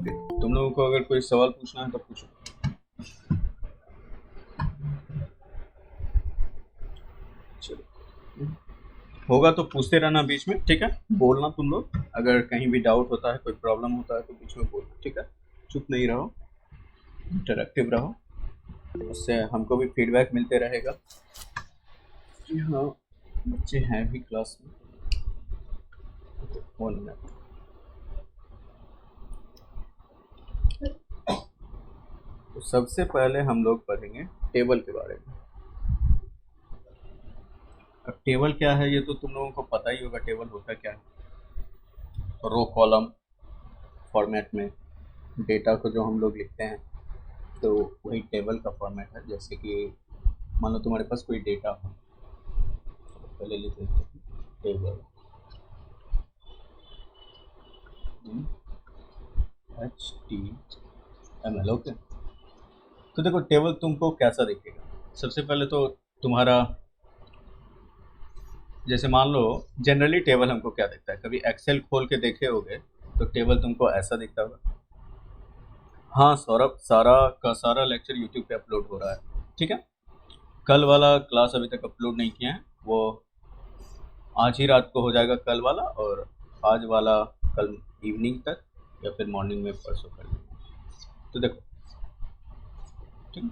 तुम लोगों को अगर कोई सवाल पूछना है तो पूछो। चलो, होगा तो पूछते रहना बीच में, ठीक है। बोलना तुम लोग, अगर कहीं भी डाउट होता है, कोई प्रॉब्लम होता है तो बीच में बोलना, ठीक है। चुप नहीं रहो, इंटरेक्टिव रहो, उससे हमको भी फीडबैक मिलते रहेगा कि हाँ बच्चे हैं भी क्लास में। One minute. तो सबसे पहले हम लोग पढ़ेंगे टेबल के बारे में। अब टेबल क्या है ये तो तुम लोगों को पता ही होगा, टेबल होता क्या है। रो कॉलम फॉर्मेट में डेटा को जो हम लोग लिखते हैं तो वही टेबल का फॉर्मेट है। जैसे कि मान लो तुम्हारे पास कोई डेटा हो, पहले लिख लेते हैं टेबल HTML, ओके। तो देखो टेबल तुमको कैसा दिखेगा। सबसे पहले तो तुम्हारा, जैसे मान लो जनरली टेबल हमको क्या दिखता है, कभी एक्सेल खोल के देखे होगे तो टेबल तुमको ऐसा दिखता होगा। हाँ सौरभ, सारा का सारा लेक्चर यूट्यूब पे अपलोड हो रहा है, ठीक है। कल वाला क्लास अभी तक अपलोड नहीं किया है, वो आज ही रात को हो जाएगा कल वाला, और आज वाला कल इवनिंग तक या फिर मॉर्निंग में परसों कर लेंगे। तो देखो, ठीक है,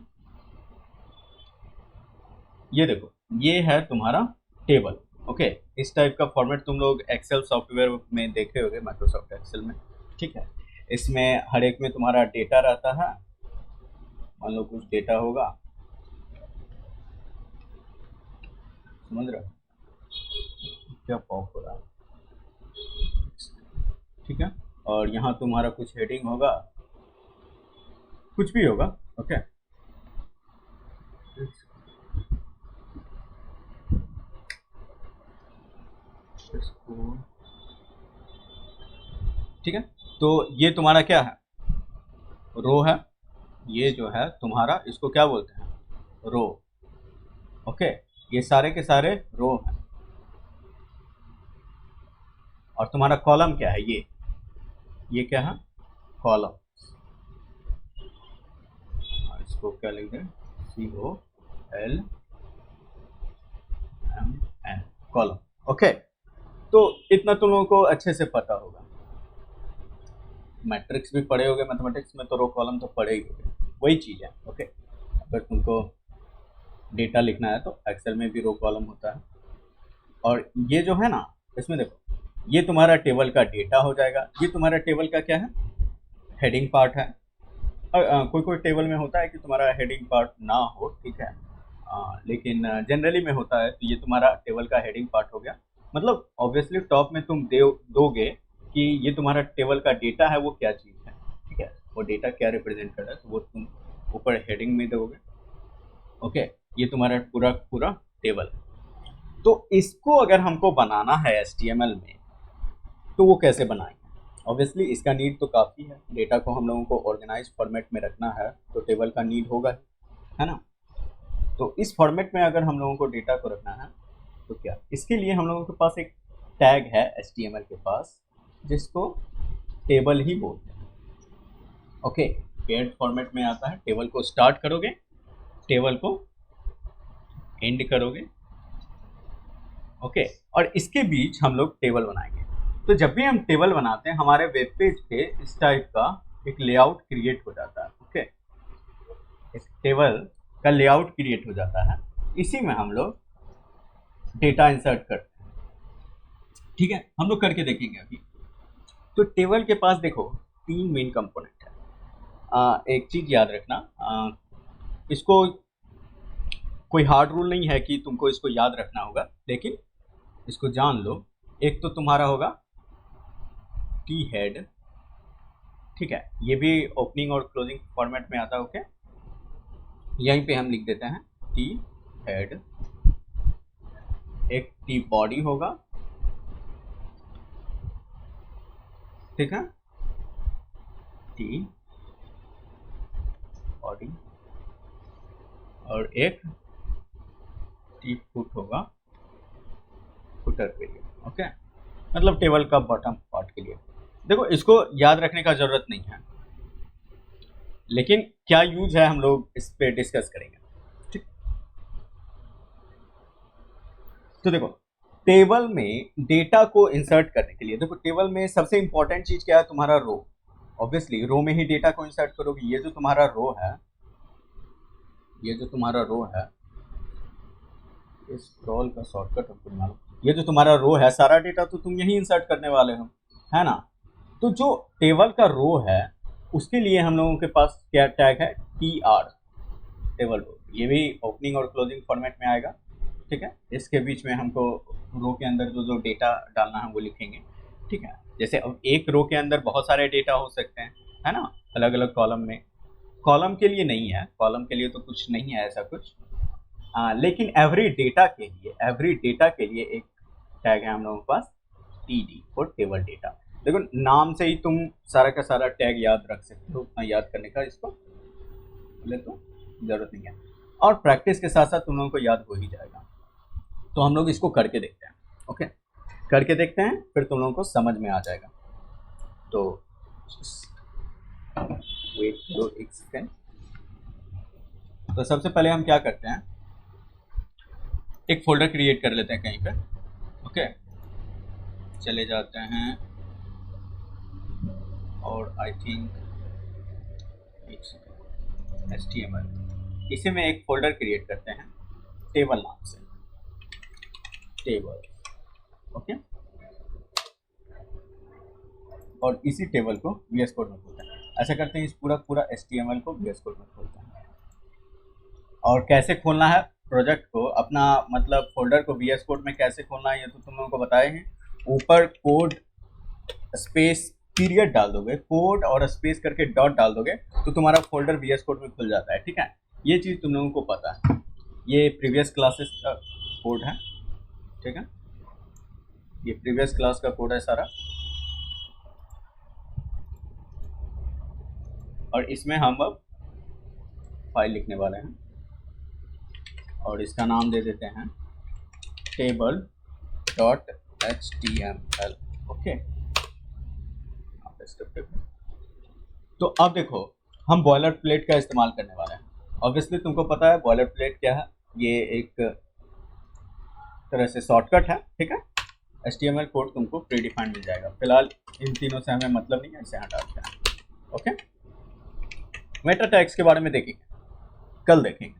ये देखो ये है तुम्हारा टेबल, ओके। इस टाइप का फॉर्मेट तुम लोग एक्सेल सॉफ्टवेयर में देखे होंगे, माइक्रोसॉफ्ट एक्सेल में, ठीक है। इसमें हर एक में तुम्हारा डेटा रहता है। मान लो कुछ डेटा होगा, समझ रहे हो क्या पॉप हो रहा है, ठीक है। और यहाँ तुम्हारा कुछ हेडिंग होगा, कुछ भी होगा, ओके। इसको, ठीक है। तो ये तुम्हारा क्या है, रो है। ये जो है तुम्हारा, इसको क्या बोलते हैं, रो, ओके। ये सारे के सारे रो हैं। और तुम्हारा कॉलम क्या है, ये क्या है, कॉलम। इसको क्या लिख दें, COLMN, कॉलम, ओके। तो इतना तुम लोगों को अच्छे से पता होगा। मैट्रिक्स भी पढ़े होगे मैथमेटिक्स में, तो रो कॉलम तो पढ़े ही होगे, वही चीज़ है, ओके। अगर तुमको डेटा लिखना है तो एक्सेल में भी रो कॉलम होता है। और ये जो है ना, इसमें देखो ये तुम्हारा टेबल का डेटा हो जाएगा। ये तुम्हारा टेबल का क्या है, हेडिंग पार्ट है। कोई कोई टेबल में होता है कि तुम्हारा हेडिंग पार्ट ना हो, ठीक है। लेकिन जनरली में होता है। तो ये तुम्हारा टेबल का हेडिंग पार्ट हो गया। मतलब ऑब्वियसली टॉप में तुम दोगे कि ये तुम्हारा टेबल का डेटा है, वो क्या चीज़ है, ठीक है, वो डेटा क्या रिप्रेजेंट कर रहा है, तो वो तुम ऊपर हेडिंग में दोगे, ओके। ये तुम्हारा पूरा पूरा टेबल। तो इसको अगर हमको बनाना है HTML में, तो वो कैसे बनाएंगे। ऑब्वियसली इसका नीड तो काफ़ी है, डेटा को हम लोगों को ऑर्गेनाइज फॉर्मेट में रखना है तो टेबल का नीड होगा, है ना। तो इस फॉर्मेट में अगर हम लोगों को डेटा को रखना है तो क्या, इसके लिए हम लोगों के पास एक टैग है HTML के पास, जिसको टेबल ही बोलते हैं, ओके। पेयर्ड फॉर्मेट में आता है, टेबल को स्टार्ट करोगे, टेबल को एंड करोगे, ओके। और इसके बीच हम लोग टेबल बनाएंगे। तो जब भी हम टेबल बनाते हैं, हमारे वेब पेज पे इस टाइप का एक लेआउट क्रिएट हो जाता है, ओके। एक टेबल का लेआउट क्रिएट हो जाता है, इसी में हम लोग डेटा इंसर्ट करते हैं, ठीक है। हम लोग करके देखेंगे अभी। तो टेबल के पास देखो 3 मेन कंपोनेंट है। एक चीज याद रखना, इसको कोई हार्ड रूल नहीं है कि तुमको इसको याद रखना होगा, लेकिन इसको जान लो। एक तो तुम्हारा होगा टी हेड, ठीक है। ये भी ओपनिंग और क्लोजिंग फॉर्मेट में आता है, ओके। यहीं पे हम लिख देते हैं टी हेड। एक टी बॉडी होगा, ठीक है, टी बॉडी। और एक टी फुट होगा, फुटर के लिए, ओके। मतलब टेबल का बॉटम पार्ट के लिए। देखो इसको याद रखने का जरूरत नहीं है, लेकिन क्या यूज है हम लोग इस पे डिस्कस करेंगे। ठीक, तो देखो टेबल में डेटा को इंसर्ट करने के लिए, देखो टेबल में सबसे इंपॉर्टेंट चीज क्या है, तुम्हारा रो। ऑब्वियसली रो में ही डेटा को इंसर्ट करोगे। ये जो तुम्हारा रो है, ये जो तुम्हारा रो है, इस स्क्रॉल का शॉर्टकट हमको नहीं मालूम। ये जो तुम्हारा रो है, सारा डेटा तो तुम यही इंसर्ट करने वाले हो, है ना। तो जो टेबल का रो है उसके लिए हम लोगों के पास क्या टैग है, टी आर, टेबल रो। ये भी ओपनिंग और क्लोजिंग फॉर्मेट में आएगा। ठीक है, इसके बीच में हमको रो के अंदर जो जो डेटा डालना है वो लिखेंगे। ठीक है, जैसे अब एक रो के अंदर बहुत सारे डेटा हो सकते हैं, है ना, अलग अलग कॉलम में। कॉलम के लिए नहीं है, कॉलम के लिए तो कुछ नहीं है ऐसा कुछ। लेकिन एवरी डेटा के लिए एक टैग है हम लोगों के पास, T D, for table data. देखो नाम से ही तुम सारा का सारा टैग याद रख सकते हो, उतना याद करने का इसको बोले तो जरूरत नहीं है। और प्रैक्टिस के साथ साथ तुम लोगों को याद हो ही जाएगा। तो हम लोग इसको करके देखते हैं। ओके, करके देखते हैं, फिर तुम लोगों को समझ में आ जाएगा। तो वेट दो एक सेकेंड। तो सबसे पहले हम क्या करते हैं, एक फोल्डर क्रिएट कर लेते हैं कहीं पे। ओके, चले जाते हैं और आई थिंक HTML, इसी में एक फोल्डर क्रिएट करते हैं टेबल नाम से, टेबल। ओके, और इसी टेबल को VS कोड में खोलते हैं। ऐसा करते हैं, इस पूरा पूरा HTML को VS कोड में खोलते हैं। और कैसे खोलना है प्रोजेक्ट को, अपना मतलब फोल्डर को VS कोड में कैसे खोलना है ये तो तुम लोगों को बताए हैं। ऊपर कोड स्पेस पीरियड डाल दोगे, कोड और स्पेस करके डॉट डाल दोगे तो तुम्हारा फोल्डर VS कोड में खुल जाता है। ठीक है, ये चीज़ तुम लोगों को पता है, ये प्रीवियस क्लासेस का कोड है। ठीक है, ये प्रीवियस क्लास का कोड है सारा, और इसमें हम अब फाइल लिखने वाले हैं और इसका नाम दे देते हैं table.html। ओके, तो अब देखो हम बॉयलर प्लेट का इस्तेमाल करने वाले हैं। ऑब्वियसली तुमको पता है बॉयलर प्लेट क्या है, ये एक तरह से शॉर्टकट है। ठीक है, HTML कोड तुमको प्री डिफाइंड मिल जाएगा। फिलहाल इन तीनों से हमें मतलब नहीं है, इसे हटा देते हैं। ओके, मेटा टैग्स के बारे में देखेंगे, कल देखेंगे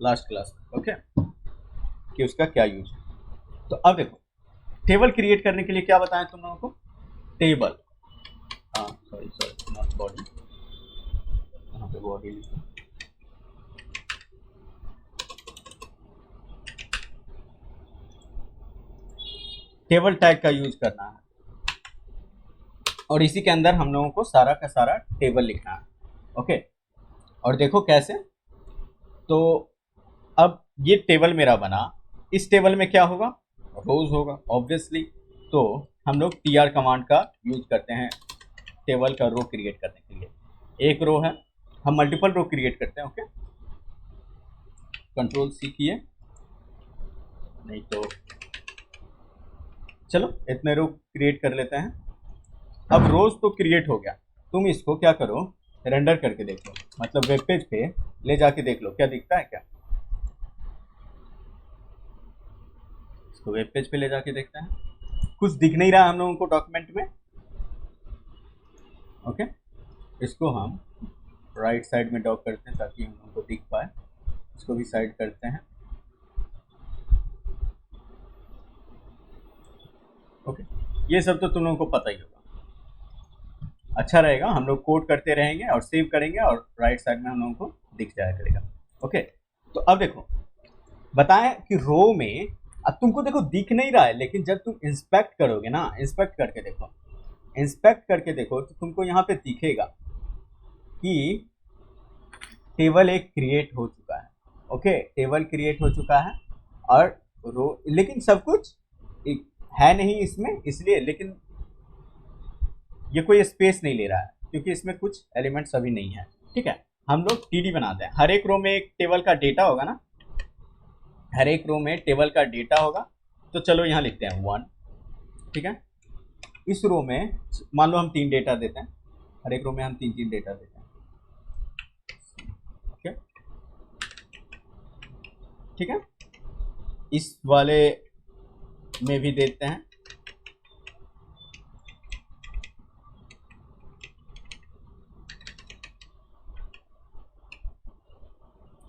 लास्ट क्लास में। ओके, कि उसका क्या यूज है। तो अब देखो टेबल क्रिएट करने के लिए क्या बताएं तुम लोगों को, टेबल, सॉरी नॉट बॉडी, यहाँ पे बॉडी लिखो। टेबल टैग का यूज करना है और इसी के अंदर हम लोगों को सारा का सारा टेबल लिखना है। ओके, और देखो कैसे, तो अब ये टेबल मेरा बना, इस टेबल में क्या होगा, रोज होगा ऑब्वियसली। तो हम लोग tr कमांड का यूज करते हैं टेबल का रो क्रिएट करने के लिए। एक रो है, हम मल्टीपल रो क्रिएट करते हैं। ओके, कंट्रोल C किए, नहीं तो चलो इतने रो क्रिएट कर लेते हैं। अब रोज तो क्रिएट हो गया, तुम इसको क्या करो, रेंडर करके देख लो, मतलब वेब पेज पे ले जाके देख लो क्या दिखता है क्या। इसको वेब पेज पे ले जाके देखते हैं, कुछ दिख नहीं रहा हम लोगों को डॉक्यूमेंट में। ओके, इसको हम राइट साइड में डॉक करते हैं ताकि हम लोगों को दिख पाए। इसको भी साइड करते हैं। ओके, ये सब तो तुम लोगों को पता ही होगा। अच्छा रहेगा, हम लोग कोड करते रहेंगे और सेव करेंगे और राइट साइड में हम लोगों को दिख जाया करेगा। ओके, तो अब देखो बताएं कि रो में अब तुमको देखो दिख नहीं रहा है, लेकिन जब तुम इंस्पेक्ट करोगे ना, इंस्पेक्ट करके देखो तो तुमको यहाँ पे दिखेगा कि टेबल एक क्रिएट हो चुका है। ओके, टेबल क्रिएट हो चुका है और रो, लेकिन सब कुछ एक है नहीं इसमें, इसलिए, लेकिन ये कोई स्पेस नहीं ले रहा है क्योंकि इसमें कुछ एलिमेंट्स अभी नहीं है। ठीक है, हम लोग टीडी बनाते हैं, हर एक रो में एक टेबल का डेटा होगा ना, हर एक रो में टेबल का डेटा होगा। तो चलो यहाँ लिखते हैं 1। ठीक है, इस रो में मान लो हम 3 डेटा देते हैं, हर एक रो में हम 3 3 डेटा देते हैं। ठीक है, इस वाले में भी देते हैं।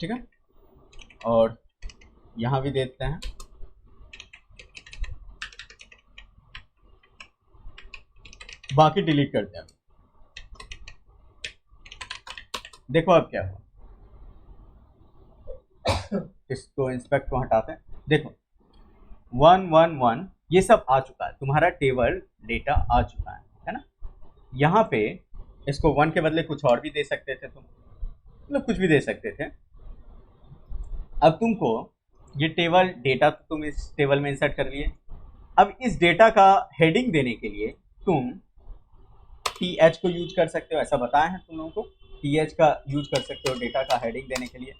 ठीक है, और यहां भी देते हैं। बाकी डिलीट करते हैं। देखो अब क्या हुआ, इसको इंस्पेक्ट को हटाते हैं। देखो 111 ये सब आ चुका है, तुम्हारा टेबल डेटा आ चुका है ना। यहाँ पे इसको 1 के बदले कुछ और भी दे सकते थे तुम, मतलब कुछ भी दे सकते थे। अब तुमको ये टेबल डेटा तो तुम इस टेबल में इंसर्ट कर लिए। अब इस डेटा का हेडिंग देने के लिए तुम TH को यूज कर सकते हो, ऐसा बताया है तुम लोगों को। TH का यूज कर सकते हो डेटा का हेडिंग देने के लिए।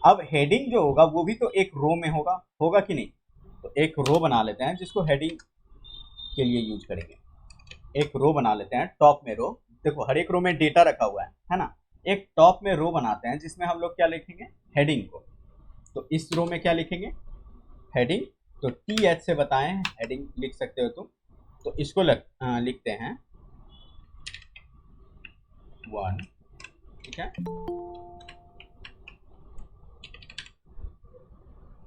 अब हेडिंग जो होगा वो भी तो एक रो में होगा कि नहीं। तो एक रो बना लेते हैं जिसको हेडिंग के लिए यूज करेंगे। एक रो बना लेते हैं, टॉप में रो। देखो हर एक रो में डेटा रखा हुआ है ना। एक टॉप में रो बनाते हैं जिसमें हम लोग क्या लिखेंगे, हेडिंग को। तो इस रो में क्या लिखेंगे, हेडिंग। तो TH से बताएं, हेडिंग लिख सकते हो तुम। तो इसको लिखते हैं 1, ठीक है,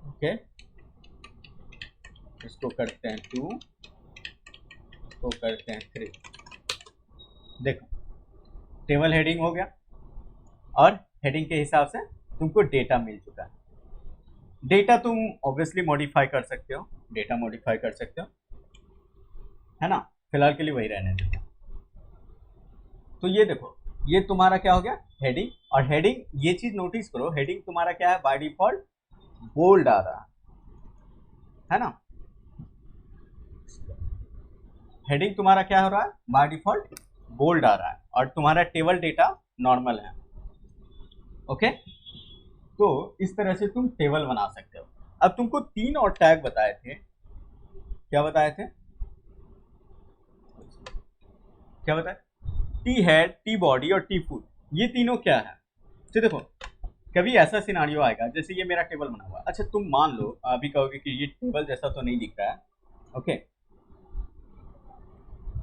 ओके। इसको करते हैं 2, इसको करते हैं 3। देखो टेबल हेडिंग हो गया और हेडिंग के हिसाब से तुमको डेटा मिल चुका है। डेटा तुम ऑब्वियसली मॉडिफाई कर सकते हो, डेटा मॉडिफाई कर सकते हो, है ना। फिलहाल के लिए वही रहने देते हैं। तो ये देखो ये तुम्हारा क्या हो गया, हेडिंग। और हेडिंग, ये चीज नोटिस करो, हेडिंग तुम्हारा क्या है, बाय डिफॉल्ट बोल्ड आ रहा है ना। हेडिंग तुम्हारा क्या हो रहा है, बाय डिफॉल्ट बोल्ड आ रहा है, और तुम्हारा टेबल डेटा नॉर्मल है। ओके, तो इस तरह से तुम टेबल बना सकते हो। अब तुमको 3 और टैग बताए थे, क्या बताए थे, क्या बताए, टी हेड, टी बॉडी और टी फुट। ये तीनों क्या है। तो देखो कभी ऐसा सिनारियो आएगा, जैसे ये मेरा टेबल बना हुआ है। अच्छा तुम मान लो अभी कहोगे कि ये टेबल जैसा तो नहीं दिख रहा है, ओके,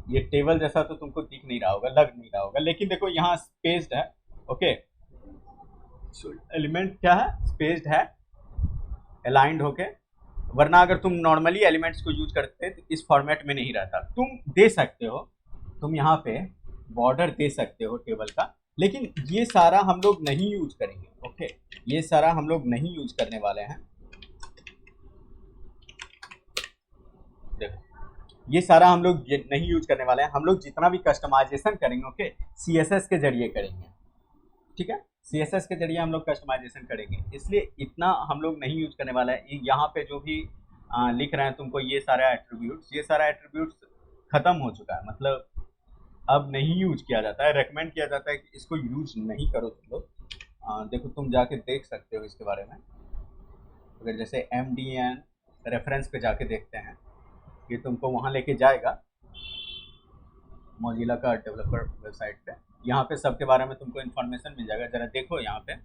ये टेबल जैसा तो तुमको दिख नहीं रहा होगा, लग नहीं रहा होगा, लेकिन देखो यहाँ स्पेस्ड है, ओके। एलिमेंट क्या है, स्पेस्ड है, अलाइंड होके। वरना अगर तुम नॉर्मली एलिमेंट्स को यूज करते तो इस फॉर्मेट में नहीं रहता। तुम दे सकते हो, तुम यहाँ पे बॉर्डर दे सकते हो टेबल का, लेकिन ये सारा हम लोग नहीं यूज करेंगे, ओके। ये सारा हम लोग नहीं यूज करने वाले हैं। देखो ये सारा हम लोग नहीं यूज करने वाले हैं। हम लोग जितना भी कस्टमाइजेशन करेंगे, ओके, CSS के जरिए करेंगे, ठीक है। CSS के जरिए हम लोग कस्टमाइजेशन करेंगे, इसलिए इतना हम लोग नहीं यूज करने वाला है। यहाँ पे जो भी लिख रहे हैं तुमको, ये सारा एट्रीब्यूट्स, ये सारा एट्रीब्यूट्स खत्म हो चुका है, मतलब अब नहीं यूज किया जाता है। रेकमेंड किया जाता है कि इसको यूज नहीं करो तुम लोग। देखो तुम जाके देख सकते हो इसके बारे में। अगर जैसे MDN रेफरेंस पे जाके देखते हैं, ये तुमको वहाँ लेके जाएगा मोजिला का डेवलपर वेबसाइट पे। यहाँ पे सबके बारे में तुमको इन्फॉर्मेशन मिल जाएगा। जरा देखो यहाँ पे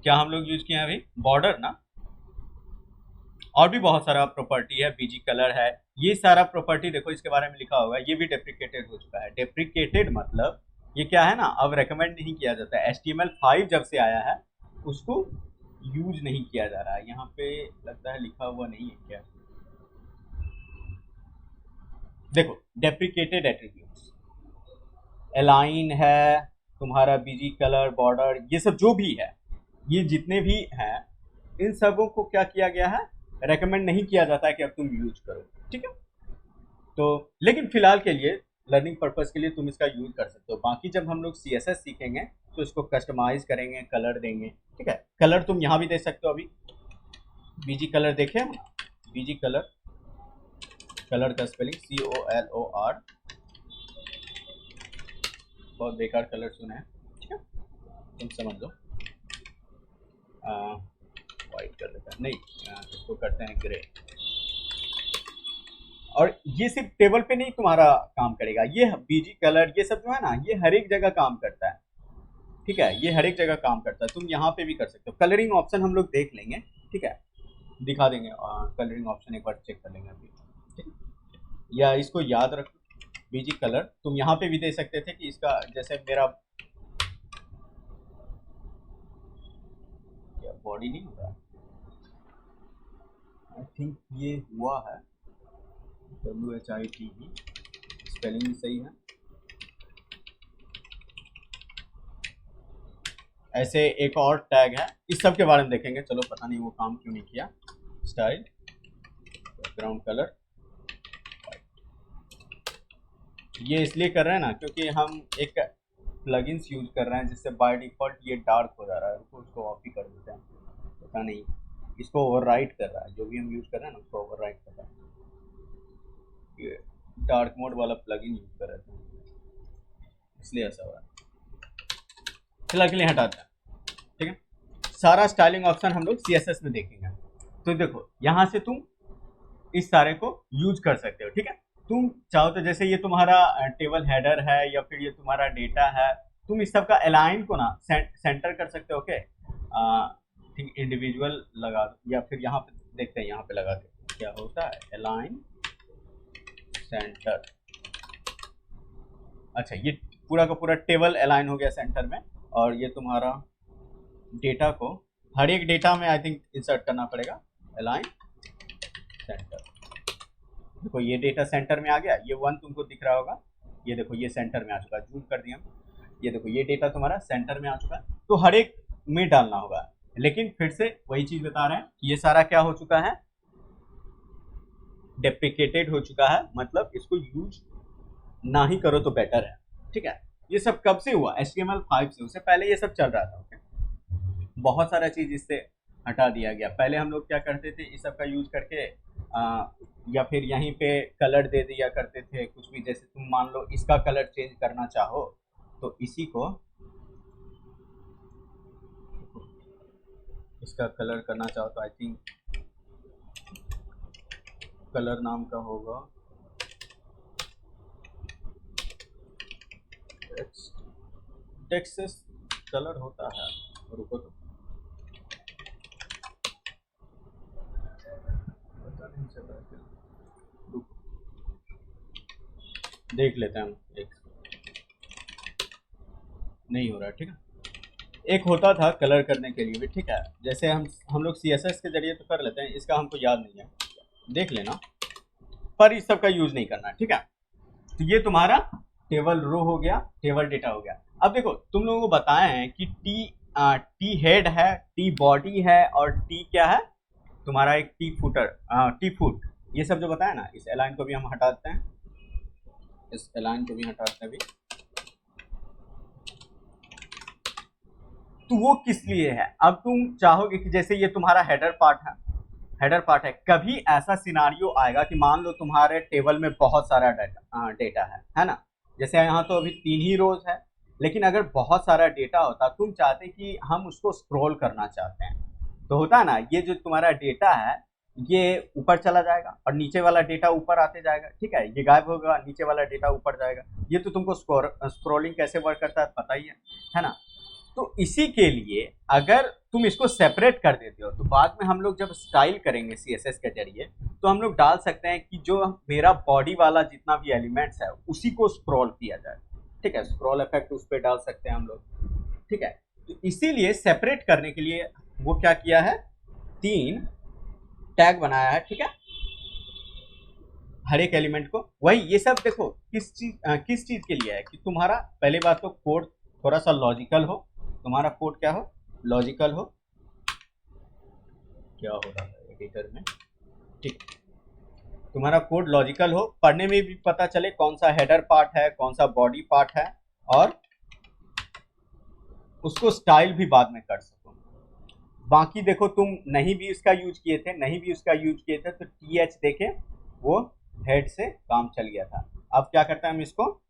क्या हम लोग यूज किए हैं अभी, बॉर्डर ना, और भी बहुत सारा प्रॉपर्टी है, बीजी कलर है, ये सारा प्रॉपर्टी देखो इसके बारे में लिखा हुआ है। ये भी डेप्रिकेटेड हो चुका है। डेप्रिकेटेड मतलब ये क्या है ना, अब रेकमेंड नहीं किया जाता है। HTML5 जब से आया है उसको यूज नहीं किया जा रहा है। यहाँ पे लगता है लिखा हुआ नहीं है क्या, देखो डेप्रिकेटेड एट्रीब्यूट्स, अलाइन है तुम्हारा, बीजी कलर, बॉर्डर, ये सब जो भी है, ये जितने भी हैं, इन सबों को क्या किया गया है, रेकमेंड नहीं किया जाता है कि अब तुम यूज करो, ठीक है। तो लेकिन फिलहाल के लिए लर्निंग पर्पस के लिए तुम इसका यूज कर सकते हो। बाकी जब हम लोग CSS सीखेंगे तो इसको कस्टमाइज करेंगे, कलर देंगे, ठीक है। कलर तुम यहाँ भी दे सकते हो। अभी बीजी कलर देखे, बीजी कलर, कलर का स्पेलिंग COLOR, बहुत बेकार कलर सुना है, ठीक है, तुम समझ लो। वाइट कर देता है, नहीं, इसको करते हैं ग्रे। और ये सिर्फ टेबल पे नहीं तुम्हारा काम करेगा, ये बीजी कलर, ये सब जो है ना, ये हर एक जगह काम करता है, ठीक है। ये हर एक जगह काम करता है, तुम यहाँ पे भी कर सकते हो। कलरिंग ऑप्शन हम लोग देख लेंगे, ठीक है। दिखा देंगे, कलरिंग ऑप्शन एक बार चेक कर लेंगे अभी, ठीक। या इसको याद रखो, बीजी कलर तुम यहाँ पे भी दे सकते थे कि इसका जैसे मेरा बॉडी नहीं हो रहा, आई थिंक ये हुआ है, WHIT, स्पेलिंग भी सही है। ऐसे एक और टैग है, इस सब के बारे में देखेंगे, चलो पता नहीं वो काम क्यों नहीं किया। स्टाइल बैकग्राउंड कलर, ये इसलिए कर रहे हैं ना क्योंकि हम एक प्लगइन्स यूज कर रहे हैं जिससे बाय डिफॉल्ट ये डार्क हो जा रहा है, तो उसको ऑफ ही कर देते हैं, पता नहीं इसको ओवरराइट कर रहा है, जो भी हम यूज कर रहे हैं ना उसको ओवरराइट कर रहा है, ये डार्क मोड वाला प्लगइन यूज कर रहे थे इसलिए ऐसा हो रहा है। फिलहाल के लिए हटाते हैं, ठीक है। सारा स्टाइलिंग ऑप्शन हम लोग CSS में देखेंगे। तो देखो यहाँ से तुम इस सारे को यूज कर सकते हो, ठीक है। तुम चाहो तो जैसे ये तुम्हारा टेबल हेडर है या फिर ये तुम्हारा डेटा है, तुम इस सब का अलाइन को ना सेंटर कर सकते हो, ओके। ठीक, इंडिविजुअल लगा दो या फिर यहाँ पे देखते हैं, यहाँ पे लगा के क्या होता है, अलाइन सेंटर। अच्छा, ये पूरा का पूरा टेबल अलाइन हो गया सेंटर में, और ये तुम्हारा डेटा को हर एक डेटा में आई थिंक इंसर्ट करना पड़ेगा, अलाइन सेंटर। देखो ये डेटा सेंटर में आ गया, ये 1 तुमको दिख रहा होगा, ये देखो ये सेंटर में आ चुका है, जूम कर दिया, ये देखो ये डेटा तुम्हारा सेंटर में आ चुका है। तो हर एक में डालना होगा, लेकिन फिर से वही चीज बता रहे हैं, ये सारा क्या हो चुका है, डेप्रिकेटेड हो चुका है, मतलब इसको यूज ना ही करो तो बेटर है, ठीक है। ये सब कब से हुआ, HTML5 से, उससे पहले ये सब चल रहा था, ओके। बहुत सारा चीज इससे हटा दिया गया। पहले हम लोग क्या करते थे, इस सब का यूज करके या फिर यहीं पे कलर दे दिया करते थे कुछ भी, जैसे तुम मान लो इसका कलर चेंज करना चाहो तो इसी को इसका कलर करना चाहो तो आई थिंक कलर नाम का होगा, टेक्सास कलर होता है, रुको तो पता नहीं चल रहा है, देख लेते हैं हम, एक नहीं हो रहा है, ठीक है। एक होता था कलर करने के लिए भी, ठीक है, जैसे हम लोग CSS के जरिए तो कर लेते हैं, इसका हमको याद नहीं है, देख लेना, पर इस सब का यूज नहीं करना, ठीक है। तो ये तुम्हारा टेबल रो हो गया, टेबल डेटा हो गया। अब देखो तुम लोगों को बताए हैं कि टी हेड है, टी बॉडी है, और टी क्या है तुम्हारा, एक टी फुटर, टी फुट, ये सब जो बताया ना, इस अलाइन को भी हम हटा देते हैं, इस अलाइन को भी हटाते हैं अभी। तो वो किस लिए है, अब तुम चाहोगे कि जैसे ये तुम्हारा हेडर पार्ट है, कभी ऐसा सिनारियो आएगा कि मान लो तुम्हारे टेबल में बहुत सारा डेटा है ना, जैसे यहाँ तो अभी 3 ही रोज है, लेकिन अगर बहुत सारा डेटा होता, तुम चाहते कि हम उसको स्क्रॉल करना चाहते हैं, तो होता है ना, ये जो तुम्हारा डेटा है ये ऊपर चला जाएगा और नीचे वाला डेटा ऊपर आते जाएगा, ठीक है, ये गायब होगा, नीचे वाला डेटा ऊपर जाएगा। ये तो तुमको स्क्रॉलिंग कैसे वर्क करता है पता ही है ना। तो इसी के लिए अगर तुम इसको सेपरेट कर देते हो, तो बाद में हम लोग जब स्टाइल करेंगे CSS के जरिए, तो हम लोग डाल सकते हैं कि जो मेरा बॉडी वाला जितना भी एलिमेंट्स है उसी को स्क्रॉल किया जाए, ठीक है, स्क्रॉल इफेक्ट उस पर डाल सकते हैं हम लोग, ठीक है। तो इसीलिए सेपरेट करने के लिए वो क्या किया है, 3 टैग बनाया है, ठीक है, हर एक एलिमेंट को। वही ये सब देखो किस चीज के लिए है कि तुम्हारा पहली बात तो कोड थोड़ा सा लॉजिकल हो, तुम्हारा कोड क्या हो, लॉजिकल हो, क्या हो रहा है एडिटर में, ठीक, तुम्हारा कोड लॉजिकल हो, पढ़ने में भी पता चले कौन सा हेडर पार्ट है, कौन सा बॉडी पार्ट है, और उसको स्टाइल भी बाद में कर सको। बाकी देखो तुम नहीं भी उसका यूज किए थे तो TH देखे वो हेड से काम चल गया था। अब क्या करते हैं, हम इसको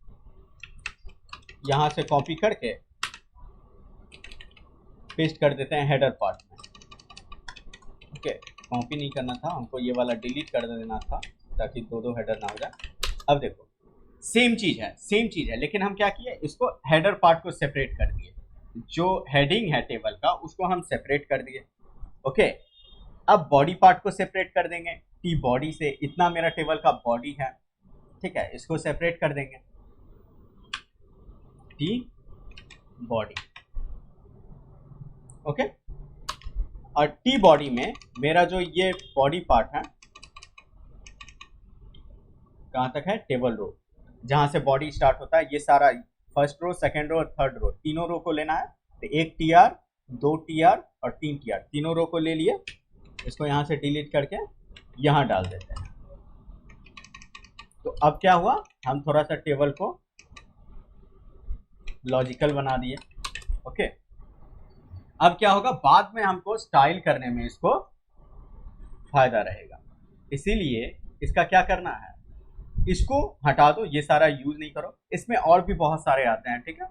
यहां से कॉपी करके पेस्ट कर देते हैं हेडर पार्ट में, ओके। कॉपी नहीं करना था हमको, ये वाला डिलीट कर देना था ताकि 2 हेडर ना हो जाए। अब देखो सेम चीज है, लेकिन हम क्या किए, इसको हेडर पार्ट को सेपरेट कर दिए, जो हेडिंग है टेबल का उसको हम सेपरेट कर दिए, ओके। अब बॉडी पार्ट को सेपरेट कर देंगे, टी बॉडी से, इतना मेरा टेबल का बॉडी है, ठीक है, इसको सेपरेट कर देंगे, टी बॉडी, ओके। और टी बॉडी में मेरा जो ये बॉडी पार्ट है कहां तक है, टेबल रो, जहां से बॉडी स्टार्ट होता है, ये सारा फर्स्ट रो, सेकंड रो और थर्ड रो, तीनों रो को लेना है। तो एक टी आर, दो टी आर और तीन टी आर, तीनों रो को ले लिए, इसको यहां से डिलीट करके यहां डाल देते हैं। तो अब क्या हुआ, हम थोड़ा सा टेबल को लॉजिकल बना दिए, ओके। अब क्या होगा, बाद में हमको स्टाइल करने में इसको फायदा रहेगा, इसीलिए इसका क्या करना है, इसको हटा दो, ये सारा यूज नहीं करो। इसमें और भी बहुत सारे आते हैं, ठीक है,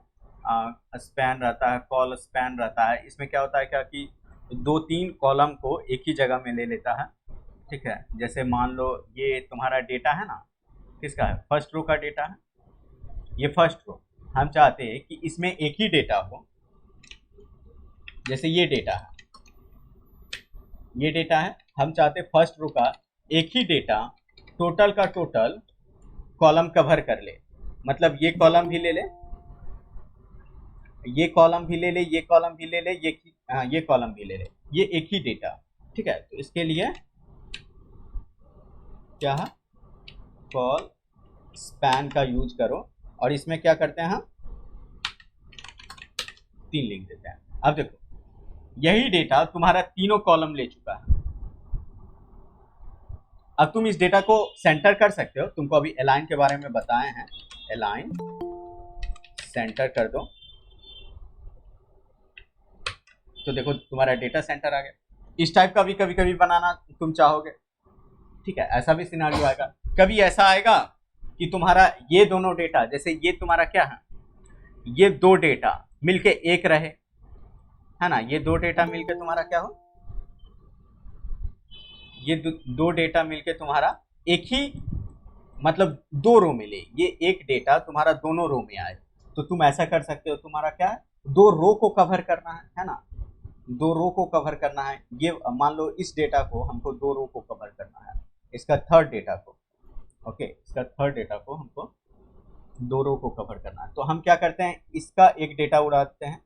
स्पैन रहता है, कॉल स्पैन रहता है। इसमें क्या होता है क्या कि दो तीन कॉलम को एक ही जगह में ले लेता है, ठीक है। जैसे मान लो ये तुम्हारा डेटा है ना, किसका है, फर्स्ट रो का डेटा है, ये फर्स्ट रो, हम चाहते हैं कि इसमें एक ही डेटा हो। जैसे ये डेटा है, ये डेटा है, हम चाहते फर्स्ट रो का एक ही डेटा टोटल का टोटल कॉलम कवर कर ले, मतलब ये कॉलम भी ले ले, ये कॉलम भी ले ले, ये कॉलम भी ले ले, ये कॉलम भी ले ले, ये एक ही डेटा, ठीक है। तो इसके लिए क्या है, कॉल स्पैन का यूज करो, और इसमें क्या करते हैं, हम 3 लिख देते हैं। अब देखो यही डेटा तुम्हारा तीनों कॉलम ले चुका है। अब तुम इस डेटा को सेंटर कर सकते हो, तुमको अभी अलाइन के बारे में बताए हैं, अलाइन सेंटर कर दो, तो देखो तुम्हारा डेटा सेंटर आ गया। इस टाइप का भी कभी कभी बनाना तुम चाहोगे, ठीक है, ऐसा भी सिनारियो आएगा। कभी ऐसा आएगा कि तुम्हारा ये दोनों डेटा, जैसे ये तुम्हारा क्या है, ये दो डेटा मिलके एक रहे, है ना, ये दो डेटा मिलके तुम्हारा क्या हो, ये दो डेटा मिलके तुम्हारा एक ही, मतलब दो रो मिले, ये एक डेटा तुम्हारा दोनों रो में आए, तो तुम ऐसा कर सकते हो, तुम्हारा क्या है, दो रो को कवर करना है ना, दो रो को कवर करना है। ये मान लो इस डेटा को हमको दो रो को कवर करना है, इसका थर्ड डेटा को, ओके, इसका थर्ड डेटा को हमको दो रो को कवर करना है। तो हम क्या करते हैं, इसका एक डेटा उड़ाते हैं,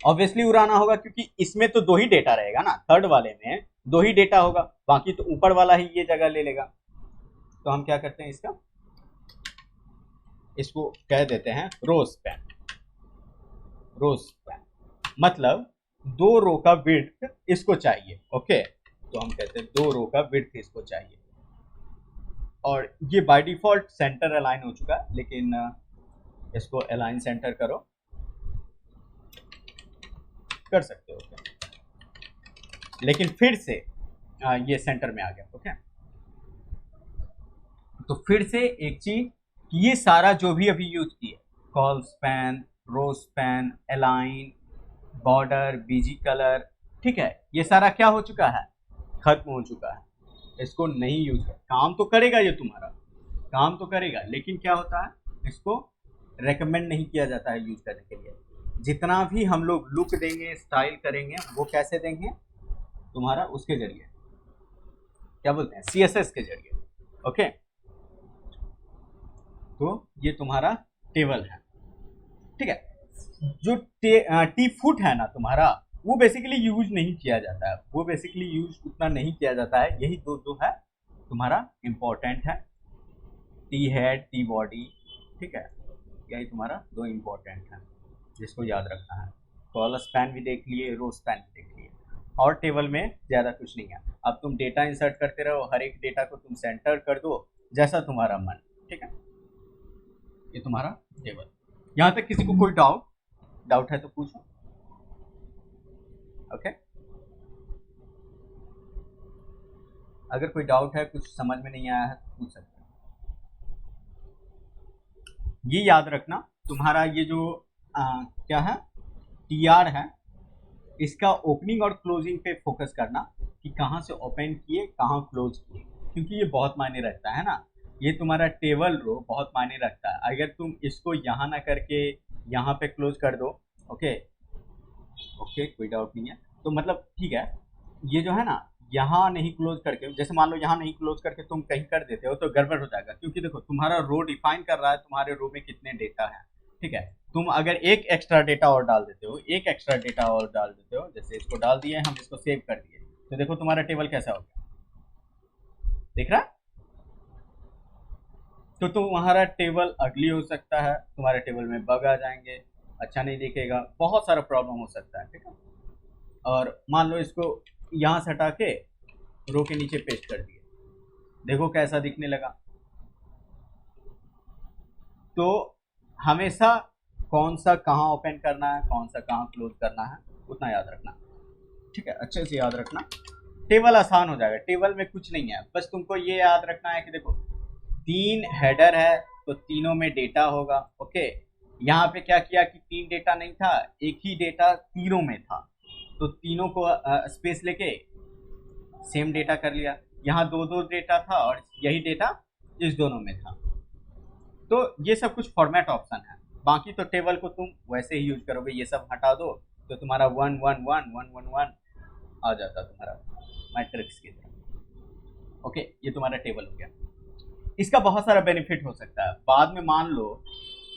ऑब्वियसली उड़ाना होगा क्योंकि इसमें तो दो ही डेटा रहेगा ना, थर्ड वाले में दो ही डेटा होगा, बाकी तो ऊपर वाला ही ये जगह ले लेगा। तो हम क्या करते हैं, इसको कह देते हैं रो स्पैन, रो स्पैन मतलब दो रो का विड्थ इसको चाहिए, ओके। तो हम कहते हैं दो रो का विड्थ इसको चाहिए, और ये बाय डिफॉल्ट सेंटर अलाइन हो चुका है, लेकिन इसको अलाइन सेंटर करो, कर सकते हो, ओके। लेकिन फिर से ये सेंटर में आ गया, ओके। तो फिर से एक चीज, ये सारा जो भी अभी यूज किए, col span, row span, align, border, BG colour, ठीक है, ये सारा क्या हो चुका है, खत्म हो चुका है, इसको नहीं यूज कर, काम तो करेगा ये तुम्हारा, काम तो करेगा, लेकिन क्या होता है, इसको रेकमेंड नहीं किया जाता है यूज करने के लिए। जितना भी हम लोग लुक देंगे, स्टाइल करेंगे, वो कैसे देंगे, तुम्हारा उसके जरिए, क्या बोलते हैं, CSS के जरिए, ओके। तो ये तुम्हारा टेबल है, ठीक है। जो टी फुट है ना तुम्हारा, वो बेसिकली यूज नहीं किया जाता है, वो बेसिकली यूज उतना नहीं किया जाता है। यही दो जो है तुम्हारा इम्पोर्टेंट है, टी हेड, टी बॉडी, ठीक है, यही तुम्हारा दो इम्पोर्टेंट है जिसको याद रखना है। कॉल स्पैन भी देख लिए, रो स्पैन भी देख लिए, और टेबल में ज़्यादा कुछ नहीं है। अब तुम डेटा इंसर्ट करते रहो, हर एक डेटा को तुम सेंटर कर दो जैसा तुम्हारा मन, ठीक है। ये तुम्हारा टेबल। यहाँ तक किसी को कोई डाउट है तो पूछो, ओके। अगर कोई डाउट है, कुछ समझ में नहीं आया है तो पूछ सकते हो। ये याद रखना, तुम्हारा ये जो क्या है, TR है, इसका ओपनिंग और क्लोजिंग पे फोकस करना कि कहाँ से ओपन किए, कहाँ क्लोज किए, क्योंकि ये बहुत मायने रखता है ना। ये तुम्हारा टेबल रो बहुत मायने रखता है। अगर तुम इसको यहाँ ना करके यहाँ पे क्लोज कर दो, ओके, कोई डाउट नहीं है, तो मतलब ठीक है, ये जो है ना, यहाँ नहीं क्लोज करके, जैसे मान लो यहाँ नहीं क्लोज करके तुम कहीं कर देते हो तो गड़बड़ हो जाएगा, क्योंकि देखो तुम्हारा रो डिफाइन कर रहा है तुम्हारे रो में कितने डेटा है। ठीक है, तुम अगर एक एक्स्ट्रा डेटा और डाल देते हो, एक एक्स्ट्रा डेटा और डाल देते हो, जैसे इसको डाल दिए, हम इसको सेव कर दिए, तो देखो तुम्हारा टेबल कैसा हो गया, देख रहा है? तो तुम्हारा टेबल अगली हो सकता है, तुम्हारे टेबल में बग आ जाएंगे, अच्छा नहीं दिखेगा, बहुत सारा प्रॉब्लम हो सकता है। ठीक है, और मान लो इसको यहाँ से हटा के रो के नीचे पेस्ट कर दिए, देखो कैसा दिखने लगा। तो हमेशा कौन सा कहाँ ओपन करना है, कौन सा कहाँ क्लोज करना है, उतना याद रखना। ठीक है, अच्छे से याद रखना, टेबल आसान हो जाएगा। टेबल में कुछ नहीं है, बस तुमको ये याद रखना है कि देखो 3 हेडर है तो तीनों में डेटा होगा। ओके, यहाँ पे क्या किया कि 3 डेटा नहीं था, एक ही डेटा तीनों में था, तो तीनों को स्पेस लेके सेम डेटा कर लिया। यहाँ 2 डेटा था और यही डेटा इस दोनों में था। तो ये सब कुछ फॉर्मेट ऑप्शन है, बाकी तो टेबल को तुम वैसे ही यूज करोगे। ये सब हटा दो तो तुम्हारा 1 1 1 1 1 1 आ जाता तुम्हारा मैट्रिक्स की तरह। ओके, ये तुम्हारा टेबल हो गया। इसका बहुत सारा बेनिफिट हो सकता है बाद में। मान लो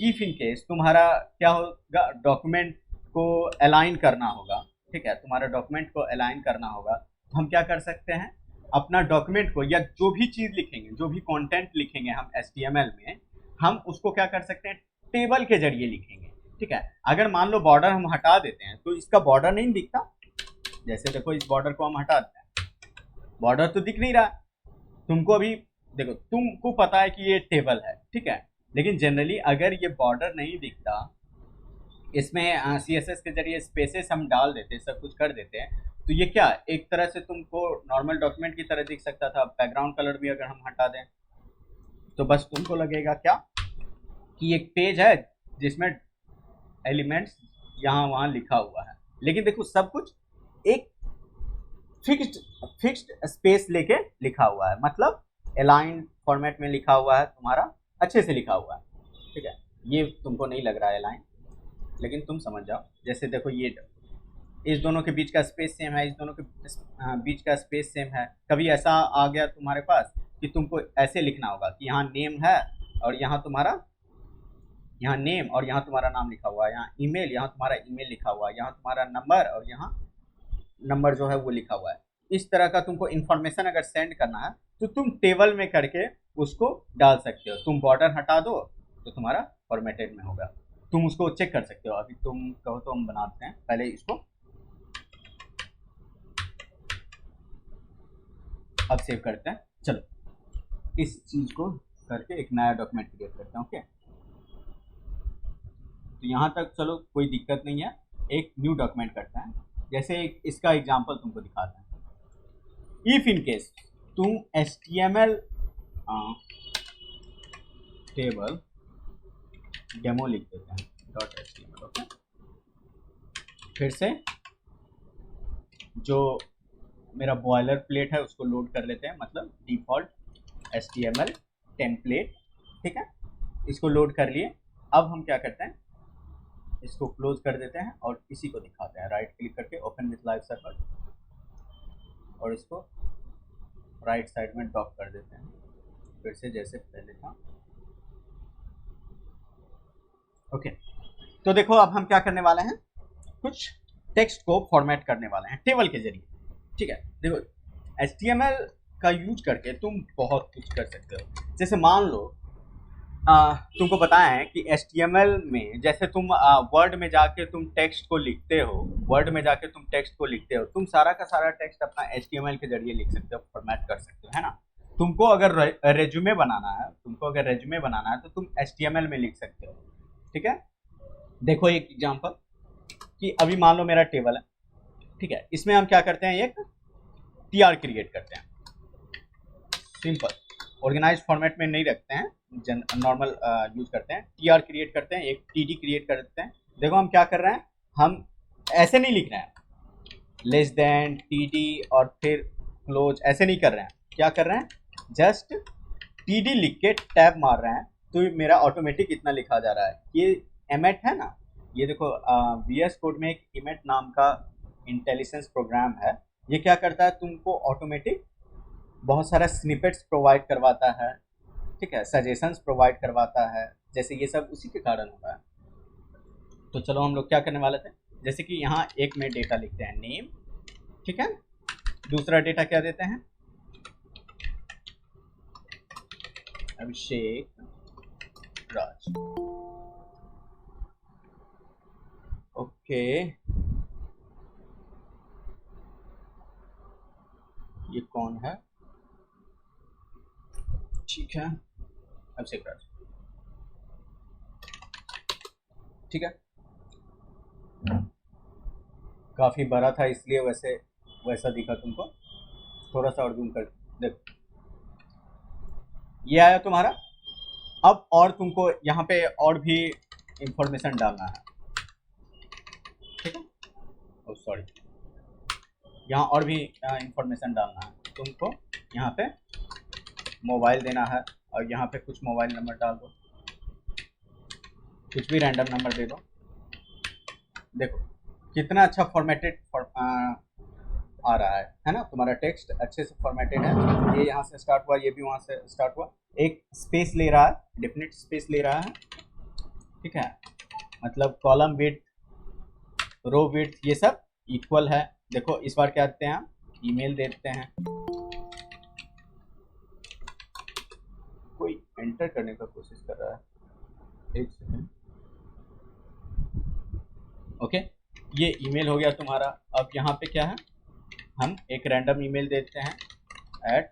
इफ इन केस तुम्हारा क्या होगा, डॉक्यूमेंट को अलाइन करना होगा। ठीक है, तुम्हारा डॉक्यूमेंट को अलाइन करना होगा, तो हम क्या कर सकते हैं, अपना डॉक्यूमेंट को या जो भी चीज़ लिखेंगे, जो भी कंटेंट लिखेंगे हम HTML में, हम उसको क्या कर सकते हैं, टेबल के जरिए लिखेंगे। ठीक है, अगर मान लो बॉर्डर हम हटा देते हैं तो इसका बॉर्डर नहीं दिखता, जैसे देखो इस बॉर्डर को हम हटा देते हैं, बॉर्डर तो दिख नहीं रहा। तुमको अभी देखो, तुमको पता है कि ये टेबल है, ठीक है, लेकिन जनरली अगर ये बॉर्डर नहीं दिखता, इसमें CSS के जरिए स्पेसेस हम डाल देते, सब कुछ कर देते हैं, तो ये क्या एक तरह से तुमको नॉर्मल डॉक्यूमेंट की तरह दिख सकता था। बैकग्राउंड कलर भी अगर हम हटा दें तो बस तुमको लगेगा क्या कि एक पेज है जिसमें एलिमेंट्स यहाँ वहाँ लिखा हुआ है, लेकिन देखो सब कुछ एक फिक्स्ड स्पेस लेके लिखा हुआ है, मतलब अलाइंड फॉर्मेट में लिखा हुआ है, तुम्हारा अच्छे से लिखा हुआ है। ठीक है, ये तुमको नहीं लग रहा है अलाइन, लेकिन तुम समझ जाओ। जैसे देखो ये इस दोनों के बीच का स्पेस सेम है, इस दोनों के बीच का स्पेस सेम है। कभी ऐसा आ गया तुम्हारे पास कि तुमको ऐसे लिखना होगा कि यहाँ नेम है और यहाँ तुम्हारा, यहाँ नेम और यहाँ तुम्हारा नाम लिखा हुआ है, यहाँ ईमेल, यहाँ तुम्हारा ईमेल लिखा हुआ है, यहाँ तुम्हारा नंबर और यहाँ नंबर जो है वो लिखा हुआ है। इस तरह का तुमको इन्फॉर्मेशन अगर सेंड करना है तो तुम टेबल में करके उसको डाल सकते हो। तुम बॉर्डर हटा दो तो तुम्हारा फॉर्मेटेड में होगा, तुम उसको चेक कर सकते हो। अभी तुम कहो तो हम बनाते हैं, पहले इसको अब सेव करते हैं। चलो इस चीज को करके एक नया डॉक्यूमेंट क्रिएट करते हैं। ओके, तो यहाँ तक चलो कोई दिक्कत नहीं है, एक न्यू डॉक्यूमेंट करते हैं। जैसे इसका एग्जांपल तुमको दिखाते हैं। इफ इन केस तुम HTML टेबल डेमो लिख देते हैं .html। ओके, फिर से जो मेरा बॉयलर प्लेट है उसको लोड कर लेते हैं, मतलब डिफॉल्ट HTML टेम्पलेट। ठीक है, इसको लोड कर लिए। अब हम क्या करते हैं, इसको क्लोज कर देते हैं और इसी को दिखाते हैं। राइट क्लिक करके ओपन विथ लाइव सर्वर और इसको राइट साइड में ड्रॉप कर देते हैं, फिर से जैसे पहले था। ओके, तो देखो अब हम क्या करने वाले हैं, कुछ टेक्स्ट को फॉर्मेट करने वाले हैं टेबल के जरिए। ठीक है, देखो HTML का यूज करके तुम बहुत कुछ कर सकते हो। जैसे मान लो तुमको बताया है कि HTML में जैसे तुम वर्ड में जाके तुम टेक्स्ट को लिखते हो, वर्ड में जाके तुम टेक्स्ट को लिखते हो, तुम सारा का सारा टेक्स्ट अपना HTML के जरिए लिख सकते हो, फॉर्मेट कर सकते हो, है ना। तुमको अगर रेज्यूमे बनाना है तो तुम HTML में लिख सकते हो। ठीक है, देखो एक एग्जांपल कि अभी मान लो मेरा टेबल है। ठीक है, इसमें हम क्या करते हैं, एक TR क्रिएट करते हैं, सिंपल, ऑर्गेनाइज फॉर्मेट में नहीं रखते हैं, नॉर्मल यूज करते हैं। TR क्रिएट करते हैं, एक TD क्रिएट कर देते हैं। देखो हम क्या कर रहे हैं, हम ऐसे नहीं लिख रहे हैं लेस देन TD और फिर क्लोज, ऐसे नहीं कर रहे हैं। क्या कर रहे हैं, जस्ट TD लिख के टैब मार रहे हैं, तो मेरा ऑटोमेटिक इतना लिखा जा रहा है। ये एमेट है ना, ये देखो VS कोड में एक इमेट नाम का इंटेलिजेंस प्रोग्राम है, ये क्या करता है, तुमको ऑटोमेटिक बहुत सारा स्निपेट्स प्रोवाइड करवाता है, ठीक है, सजेशंस प्रोवाइड करवाता है, जैसे ये सब उसी के कारण होता है। तो चलो हम लोग क्या करने वाले थे, जैसे कि यहाँ एक में डेटा लिखते हैं नेम, ठीक है, दूसरा डेटा क्या देते हैं, अभिषेक राज, ओके, ये कौन है, ठीक है, अभिषेक राज, ठीक है, काफी बड़ा था इसलिए वैसा दिखा तुमको, थोड़ा सा और जूम कर देखो, ये आया तुम्हारा। अब और तुमको यहाँ पे और भी इंफॉर्मेशन डालना है, ठीक है, ओह सॉरी, यहाँ और भी इंफॉर्मेशन डालना है तुमको, यहाँ पे मोबाइल देना है और यहाँ पे कुछ मोबाइल नंबर डाल दो, कुछ भी रैंडम नंबर दे दो। देखो कितना अच्छा फॉर्मेटेड आ रहा है ना, तुम्हारा टेक्स्ट अच्छे से फॉर्मेटेड है, ये यहाँ से स्टार्ट हुआ, ये भी वहाँ से स्टार्ट हुआ, एक स्पेस ले रहा है, डेफिनेट स्पेस ले रहा है, ठीक है, मतलब कॉलम विड्थ, रो विड्थ, ये सब इक्वल है। देखो इस बार क्या देते हैं, ईमेल देते हैं, कोई एंटर करने का कोशिश कर रहा है, एक सेकंड, ओके, ये ईमेल हो गया तुम्हारा। अब यहाँ पे क्या है, हम एक रैंडम ईमेल देते हैं एट,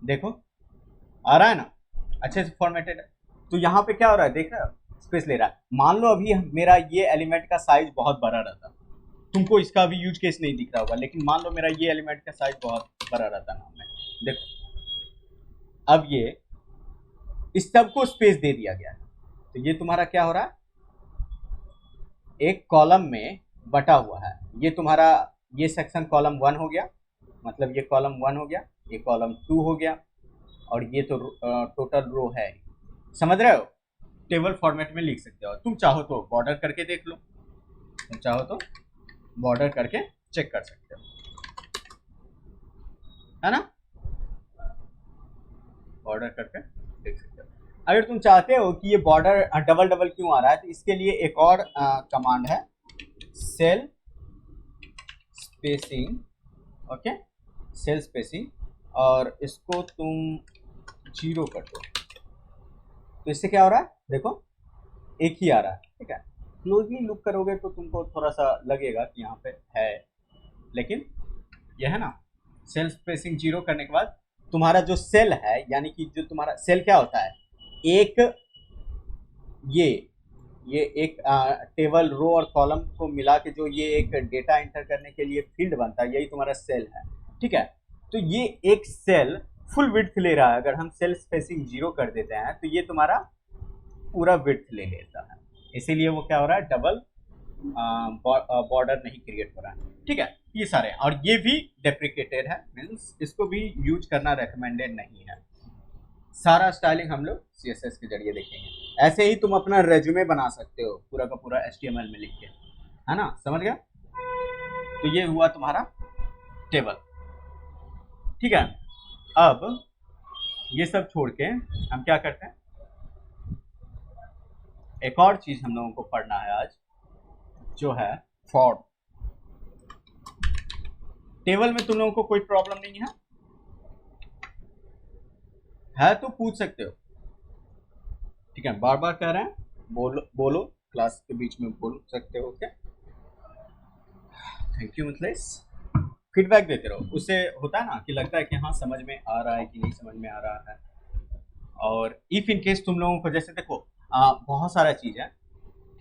देखो आ रहा है ना, अच्छे से फॉर्मेटेड है। तो यहाँ पे क्या हो रहा है, देख रहे हो, स्पेस ले रहा है। मान लो अभी मेरा ये एलिमेंट का साइज बहुत बड़ा रहता, तुमको इसका अभी यूज केस नहीं दिख रहा होगा, लेकिन मान लो मेरा ये एलिमेंट का साइज बहुत बड़ा रहता नाम में, देखो अब ये इस सब को स्पेस दे दिया गया है, तो ये तुम्हारा क्या हो रहा है, एक कॉलम में बटा हुआ है, ये तुम्हारा ये सेक्शन कॉलम 1 हो गया, मतलब ये कॉलम 1 हो गया, ये कॉलम 2 हो गया, और ये तो टोटल रो है, समझ रहे हो, टेबल फॉर्मेट में लिख सकते हो। तुम चाहो तो बॉर्डर करके देख लो, तुम चाहो तो बॉर्डर करके चेक कर सकते हो, है ना, बॉर्डर करके देख सकते हो। अगर तुम चाहते हो कि ये बॉर्डर डबल डबल क्यों आ रहा है, तो इसके लिए एक और कमांड है, cell spacing, okay, cell spacing, और इसको तुम 0 कर दो, तो इससे क्या हो रहा है, देखो एक ही आ रहा है, ठीक है, क्लोजली लुक करोगे तो तुमको थोड़ा सा लगेगा कि यहाँ पे है, लेकिन यह है ना, सेल स्पेसिंग 0 करने के बाद तुम्हारा जो सेल है, यानी कि जो तुम्हारा सेल क्या होता है, एक ये एक टेबल, रो और कॉलम को मिला के जो ये एक डेटा एंटर करने के लिए फील्ड बनता है, यही तुम्हारा सेल है, ठीक है। तो ये एक सेल फुल विड्थ ले रहा है, अगर हम सेल स्पेसिंग 0 कर देते हैं तो ये तुम्हारा पूरा विड्थ ले लेता है, इसीलिए वो क्या हो रहा है, डबल बॉर्डर नहीं क्रिएट हो रहा है, ठीक है। ये सारे, और ये भी डेप्रिकेटेड है, मीन्स इसको भी यूज करना रेकमेंडेड नहीं है। सारा स्टाइलिंग हम लोग CSS के जरिए देखेंगे। ऐसे ही तुम अपना रेज्यूमे बना सकते हो पूरा का पूरा HTML में लिख के, है ना, समझ गया। तो ये हुआ तुम्हारा टेबल, ठीक है। अब ये सब छोड़ के हम क्या करते हैं, एक और चीज हम लोगों को पढ़ना है आज, जो है फॉर्म। टेबल में तुम लोगों को कोई प्रॉब्लम नहीं है तो पूछ सकते हो, ठीक है, बार बार कह रहे हैं, बोलो क्लास के बीच में बोल सकते हो, क्या, थैंक यू मिथलेश, फीडबैक देते रहो, उससे होता है ना कि लगता है कि हाँ समझ में आ रहा है कि नहीं समझ में आ रहा है। और इफ इन केस तुम लोगों को, जैसे देखो बहुत सारा चीज़ है,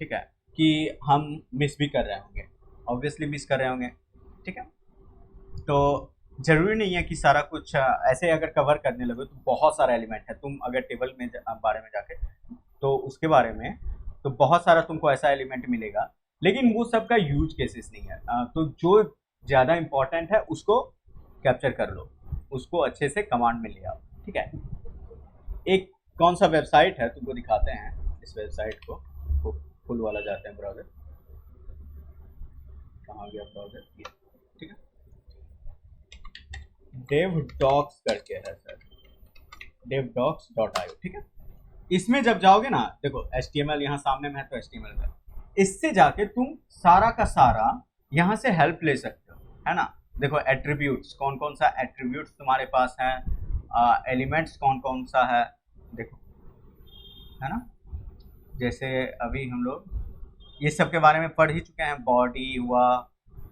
ठीक है, कि हम मिस भी कर रहे होंगे, ऑब्वियसली मिस कर रहे होंगे, ठीक है, तो जरूरी नहीं है कि सारा कुछ ऐसे अगर कवर करने लगे, तो बहुत सारा एलिमेंट है, तुम अगर टेबल में बारे में जाके तो उसके बारे में तो बहुत सारा तुमको ऐसा एलिमेंट मिलेगा, लेकिन वो सब का यूज केसेस नहीं है, तो जो ज़्यादा इंपॉर्टेंट है उसको कैप्चर कर लो, उसको अच्छे से कमांड में ले आओ, ठीक है। एक कौन सा वेबसाइट है तुमको दिखाते हैं, इस वेबसाइट को खुल वाला जाते हैं ब्राउजर, कहाँ गया ब्राउजर, ये ठीक है, devdocs करके है सर, devdocs.io, ठीक है। इसमें जब जाओगे ना, देखो HTML यहाँ सामने में है तो HTML है, इससे जाके तुम सारा का सारा यहाँ से हेल्प ले सकते हो, है ना। देखो एट्रीब्यूट्स, कौन कौन सा एट्रीब्यूट्स तुम्हारे पास है, एलिमेंट्स कौन कौन सा है, देखो, है ना। जैसे अभी हम लोग ये सब के बारे में पढ़ ही चुके हैं, बॉडी हुआ,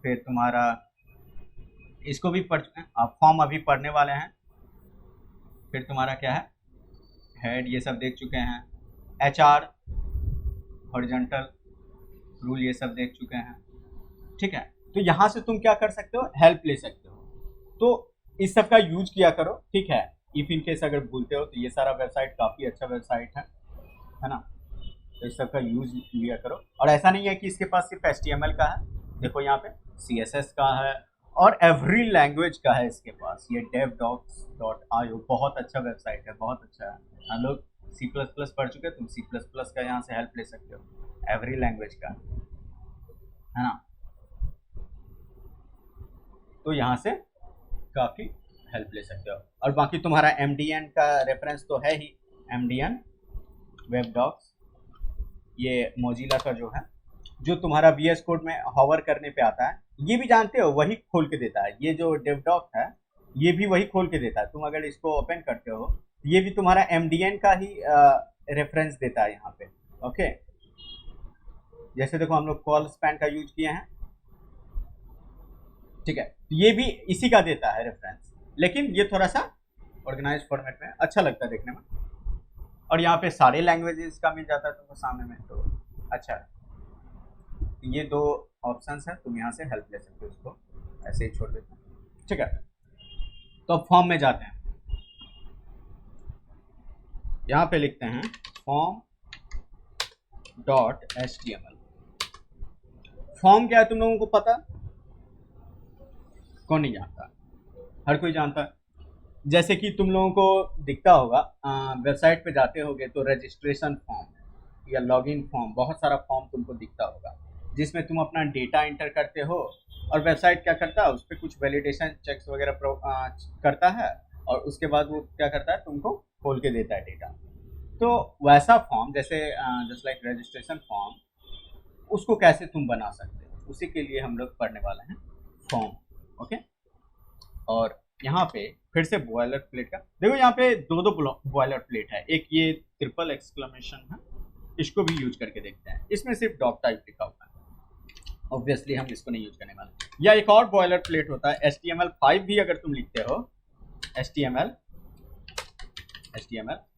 फिर तुम्हारा इसको भी पढ़ चुके हैं, आप फॉर्म अभी पढ़ने वाले हैं, फिर तुम्हारा क्या है, हेड, ये सब देख चुके हैं, HR, हॉरिजॉन्टल रूल, ये सब देख चुके हैं, ठीक है। तो यहाँ से तुम क्या कर सकते हो, हेल्प ले सकते हो, तो इस सब का यूज किया करो, ठीक है। इफ इन केस अगर भूलते हो तो ये सारा वेबसाइट काफ़ी अच्छा वेबसाइट है ना। तो इस सब का यूज लिया करो, और ऐसा नहीं है कि इसके पास सिर्फ HTML का है, देखो यहाँ पे CSS का है और एवरी लैंग्वेज का है इसके पास। ये devdocs.io बहुत अच्छा वेबसाइट है, बहुत अच्छा है। हम लोग C++ पढ़ चुके हैं, तुम C++ का यहाँ से हेल्प ले सकते हो, एवरी लैंग्वेज का, है ना। तो यहाँ से काफ़ी हेल्प ले सकते हो, और बाकी तुम्हारा MDN का रेफरेंस तो है ही, MDN वेब डॉक्स, ये मोजिला का जो है, जो तुम्हारा VS कोड में हॉवर करने पे आता है, ये भी जानते हो वही खोल के देता है। ये जो devdocs है ये भी वही खोल के देता है, तुम अगर इसको ओपन करते हो ये भी तुम्हारा MDN का ही रेफरेंस देता है यहाँ पे, ओके। जैसे देखो हम लोग कॉल स्पैन का यूज किए हैं, ठीक है, ये भी इसी का देता है रेफरेंस, लेकिन ये थोड़ा सा ऑर्गेनाइज फॉर्मेट में अच्छा लगता है देखने में, और यहाँ पे सारे लैंग्वेजेस का मिल जाता है तुमको सामने में, तो अच्छा है। ये दो ऑप्शंस हैं, तुम यहाँ से हेल्प ले सकते हो, इसको ऐसे ही छोड़ देते हैं, ठीक है। तो अब फॉर्म में जाते हैं, यहाँ पे लिखते हैं form.html। फॉर्म क्या है तुम लोगों को पता, कौन नहीं जानता, हर कोई जानता है। जैसे कि तुम लोगों को दिखता होगा, वेबसाइट पे जाते होगे तो रजिस्ट्रेशन फॉर्म या लॉगिन फॉर्म, बहुत सारा फॉर्म तुमको दिखता होगा, जिसमें तुम अपना डेटा इंटर करते हो, और वेबसाइट क्या करता है उस पर कुछ वैलिडेशन चेक्स वगैरह करता है, और उसके बाद वो क्या करता है, तुमको खोल के देता है डेटा। तो वैसा फॉर्म, जैसे जस्ट लाइक रजिस्ट्रेशन फॉर्म, उसको कैसे तुम बना सकते हो, उसी के लिए हम लोग पढ़ने वाले हैं फॉर्म, ओके। और यहाँ पे फिर से बॉयलर प्लेट का देखो, यहाँ पे दो बॉयलर प्लेट है, एक ये ट्रिपल एक्सक्लेमेशन है, इसको भी यूज करके देखते हैं। इसमें सिर्फ डॉक टाइप लिखा हुआ है, ऑब्वियसली हम इसको नहीं यूज करने वाले। या एक और बॉयलर प्लेट होता है HTML5 भी, अगर तुम लिखते हो HTML,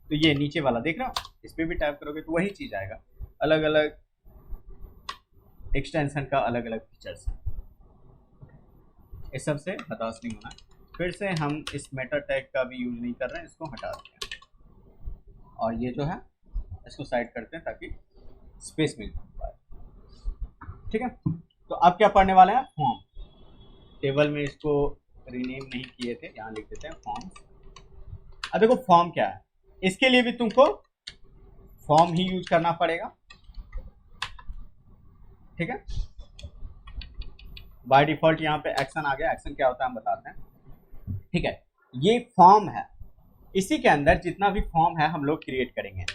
तो ये नीचे वाला देख रहा हो, इस पर भी टाइप करोगे तो वही चीज आएगा, अलग अलग एक्सटेंशन का अलग अलग फीचर्स है। इस सब से हताश नहीं होना। फिर से हम इस मेटा टैग का भी यूज नहीं कर रहे हैं, इसको हटा देते हैं, और ये जो है इसको साइड करते हैं ताकि स्पेस मिल पाए, ठीक है। तो अब क्या पढ़ने वाले हैं, फॉर्म। टेबल में इसको रीनेम नहीं किए थे, यहाँ लिख देते हैं फॉर्म। अब देखो फॉर्म क्या है, इसके लिए भी तुमको फॉर्म ही यूज करना पड़ेगा, ठीक है। बाय डिफॉल्ट यहाँ पे एक्शन आ गया, एक्शन क्या होता है हम बताते हैं, ठीक है। ये फॉर्म है, इसी के अंदर जितना भी फॉर्म है हम लोग क्रिएट करेंगे।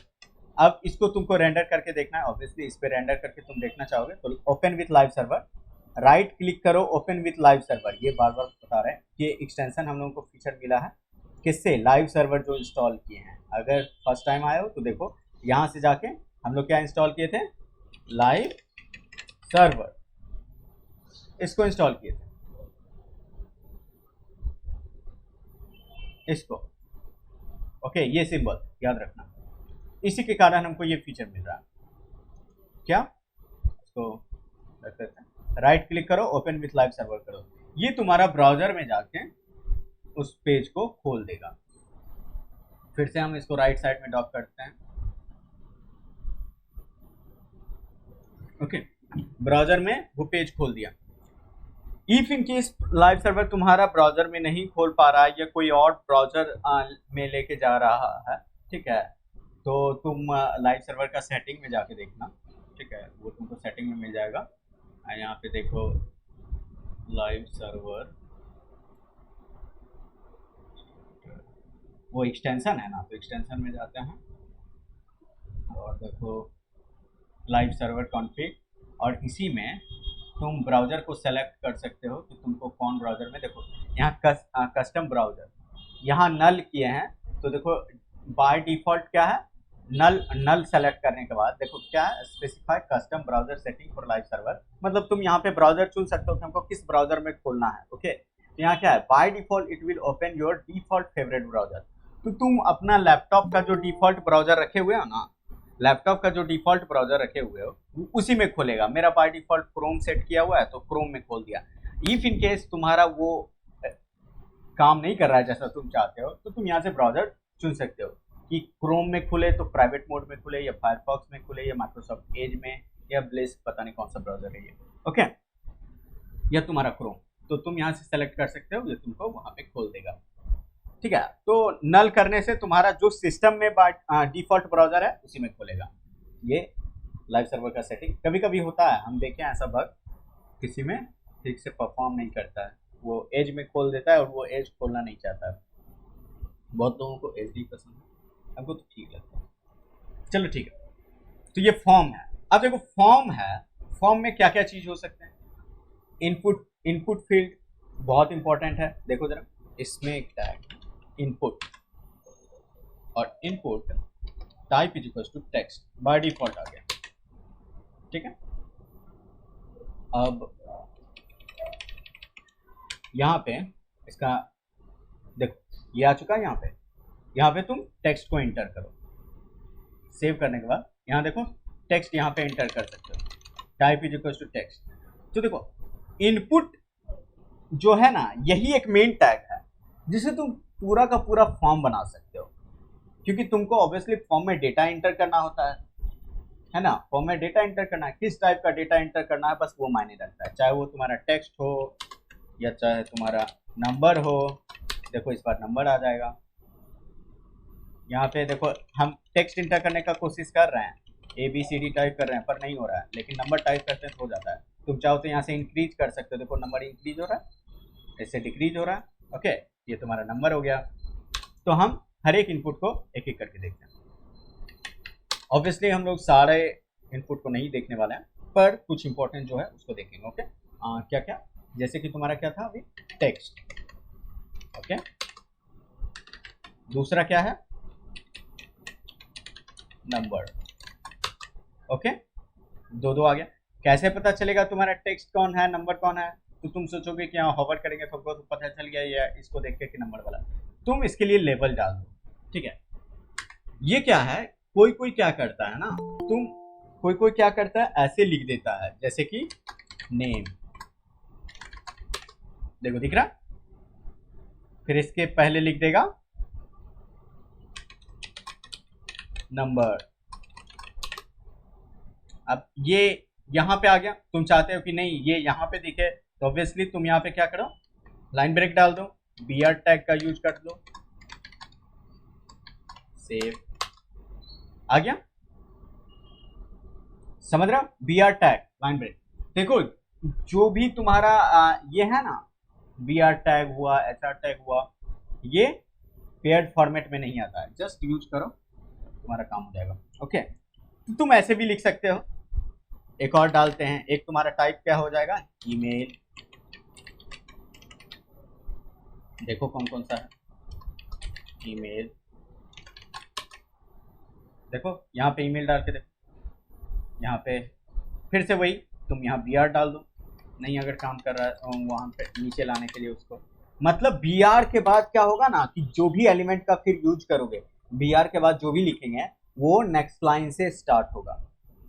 अब इसको तुमको रेंडर करके देखना है, ऑब्वियसली इस पे रेंडर करके तुम देखना चाहोगे तो open with live server, right click करो, ओपन विथ लाइव सर्वर। ये बार बार बता रहे हैं कि एक्सटेंशन हम लोगों को फीचर मिला है किससे, लाइव सर्वर जो इंस्टॉल किए हैं। अगर फर्स्ट टाइम आए हो तो देखो यहाँ से जाके हम लोग क्या इंस्टॉल किए थे, लाइव सर्वर, इसको इंस्टॉल किए थे, इसको, ओके। ये सिंबल याद रखना, इसी के कारण हमको ये फीचर मिल रहा है। क्या, इसको रख देते हैं, राइट क्लिक करो, ओपन विथ लाइव सर्वर करो, ये तुम्हारा ब्राउजर में जाके उस पेज को खोल देगा। फिर से हम इसको राइट साइड में डॉक करते हैं, ओके। ब्राउजर में वो पेज खोल दिया। If in case live server तुम्हारा ब्राउजर में नहीं खोल पा रहा है, या कोई और ब्राउजर में लेके जा रहा है, ठीक है, तो तुम लाइव सर्वर का सेटिंग में जाके देखना, ठीक है, वो तुमको सेटिंग में मिल जाएगा। यहाँ पे देखो लाइव सर्वर, वो एक्सटेंशन है ना, तो एक्सटेंशन में जाते हैं और देखो लाइव सर्वर कॉन्फ़िग, और इसी में तुम ब्राउज़र को सेलेक्ट कर सकते हो कि तुमको कौन ब्राउज़र में, देखो यहाँ कस्टम ब्राउज़र यहाँ नल किए हैं, तो देखो बाय डिफ़ॉल्ट क्या है, नल नल सेलेक्ट करने के बाद देखो क्या है, specify custom browser setting for live server, मतलब तुम यहाँ पे ब्राउज़र चुन सकते हो कि हमको किस ब्राउज़र में खोलना है। ओके, तो यहाँ क्या है, by default it will open your default favourite browser, तो तुम अपना लैपटॉप का जो डिफ़ॉल्ट ब्राउज़र रखे हुए हो ना, लैपटॉप का जो डिफ़ॉल्ट ब्राउज़र रखे हुए हो उसी में खोलेगा। मेरा बाय डिफ़ॉल्ट क्रोम सेट किया हुआ है तो क्रोम में खोल दिया। इफ़ इन केस तुम्हारा वो काम नहीं कर रहा है जैसा तुम चाहते हो, तो तुम यहाँ से ब्राउज़र चुन सकते हो कि क्रोम में खुले तो प्राइवेट मोड में खुले, या फायरफॉक्स में खुले, या माइक्रोसॉफ्ट एज में, या ब्लेज, पता नहीं कौन सा ब्राउज़र है ये। ओके, या तुम्हारा क्रोम, तो तुम यहाँ से सेलेक्ट कर सकते हो, ये तुमको वहाँ पे खोल देगा। ठीक है, तो नल करने से तुम्हारा जो सिस्टम में डिफ़ॉल्ट ब्राउज़र है उसी में खोलेगा। ये लाइव सर्वर का सेटिंग कभी कभी होता है, हम देखें ऐसा बग किसी में ठीक से परफॉर्म नहीं करता है, वो एज में खोल देता है और वो एज खोलना नहीं चाहता है। बहुत लोगों को एच डी पसंद है, हमको तो ठीक लगता है। चलो ठीक है, तो ये फॉर्म है। अब देखो फॉर्म है, फॉर्म में क्या क्या चीज़ हो सकते हैं। इनपुट फील्ड बहुत इंपॉर्टेंट है, देखो जरा इसमें एक टैग इनपुट, और input type is equal to text, by default आ गया। ठीक है, अब यहाँ पे इसका देखो ये आ चुका है, यहाँ पे तुम टेक्स्ट को एंटर करो। सेव करने के बाद यहाँ देखो टेक्स्ट यहाँ पे एंटर कर सकते हो, type is equal to text. तो देखो इनपुट जो है ना, यही एक मेन टैग है जिसे तुम पूरा का पूरा फॉर्म बना सकते हो, क्योंकि तुमको ऑब्वियसली फॉर्म में डेटा एंटर करना होता है ना। फॉर्म में डेटा एंटर करना है, किस टाइप का डेटा एंटर करना है बस वो मायने रखता है, चाहे वो तुम्हारा टेक्स्ट हो या चाहे तुम्हारा नंबर हो। देखो इस बार नंबर आ जाएगा। यहाँ पे देखो हम टेक्स्ट इंटर करने का कोशिश कर रहे हैं, ABCD टाइप कर रहे हैं पर नहीं हो रहा है, लेकिन नंबर टाइप करते हैं तो हो जाता है। तुम चाहो तो यहाँ से इंक्रीज कर सकते हो, देखो नंबर इंक्रीज हो रहा है, ऐसे डिक्रीज हो रहा है। ओके, ये तुम्हारा नंबर हो गया। तो हम हर एक इनपुट को एक एक करके देखते हैं। ऑब्वियसली हम लोग सारे इनपुट को नहीं देखने वाले हैं, पर कुछ इंपॉर्टेंट जो है उसको देखेंगे। ओके, क्या क्या, जैसे कि तुम्हारा क्या था अभी, टेक्स्ट। ओके, दूसरा क्या है, नंबर। ओके, दो आ गया। कैसे पता चलेगा तुम्हारा टेक्स्ट कौन है, नंबर कौन है, तो तुम सोचोगे कि यहाँ होवर करेंगे तो पता चल गया, या इसको देख के कि नंबर वाला। तुम इसके लिए लेबल डाल दो। ठीक है, ये क्या है, कोई कोई क्या करता है ना, कोई कोई क्या करता है ऐसे लिख देता है, जैसे कि नेम, देखो दिख रहा, फिर इसके पहले लिख देगा नंबर। अब ये यहाँ पे आ गया, तुम चाहते हो कि नहीं ये यहाँ पे दिखे, तो ऑब्वियसली तुम यहाँ पे क्या करो, लाइन ब्रेक डाल दो, BR टैग का यूज कर दो, सेव, आ गया, समझ रहा, BR टैग लाइन ब्रेक। देखो जो भी तुम्हारा ये है ना, BR टैग हुआ, HR टैग हुआ, ये पेयर्ड फॉर्मेट में नहीं आता है, जस्ट यूज करो तुम्हारा काम हो जाएगा। ओके, तो तुम ऐसे भी लिख सकते हो। एक और डालते हैं, एक तुम्हारा टाइप क्या हो जाएगा, ईमेल, देखो कौन कौन सा है, ईमेल, देखो यहाँ पे ईमेल डाल के देखो, यहाँ पे फिर से वही, तुम यहाँ BR डाल दो, नहीं अगर काम कर रहा है तो वहाँ पे नीचे लाने के लिए उसको, मतलब BR के बाद क्या होगा ना कि जो भी एलिमेंट का फिर यूज करोगे, BR के बाद जो भी लिखेंगे वो नेक्स्ट लाइन से स्टार्ट होगा,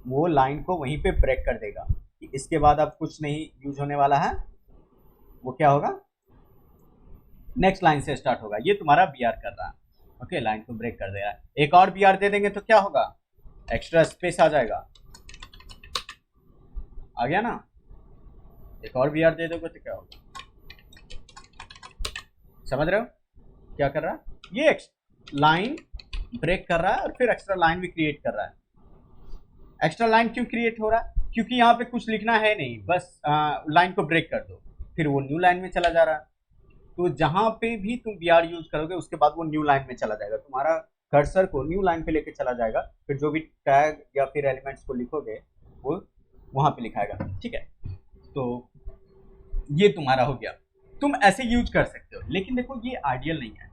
वो लाइन को वहीं पे ब्रेक कर देगा। इसके बाद अब कुछ नहीं यूज होने वाला है, वो क्या होगा, नेक्स्ट लाइन से स्टार्ट होगा। ये तुम्हारा BR कर रहा है। ओके, लाइन को ब्रेक कर दे रहा है। एक और BR दे देंगे तो क्या होगा, एक्स्ट्रा स्पेस आ जाएगा, आ गया ना। एक और BR दे दोगे तो क्या होगा, समझ रहे हो क्या कर रहा है, ये लाइन ब्रेक कर रहा है और फिर एक्स्ट्रा लाइन भी क्रिएट कर रहा है। एक्स्ट्रा लाइन क्यों क्रिएट हो रहा है, क्योंकि यहाँ पे कुछ लिखना है नहीं, बस लाइन को ब्रेक कर दो, फिर वो न्यू लाइन में चला जा रहा है। तो जहां पे भी तुम बी आर यूज करोगे उसके बाद वो न्यू लाइन में चला जाएगा, तुम्हारा कर्सर को न्यू लाइन पे लेके चला जाएगा, फिर जो भी टैग या फिर एलिमेंट्स को लिखोगे वो वहां पे लिखाएगा। ठीक है, तो ये तुम्हारा हो गया। तुम ऐसे यूज कर सकते हो, लेकिन देखो ये आइडियल नहीं है।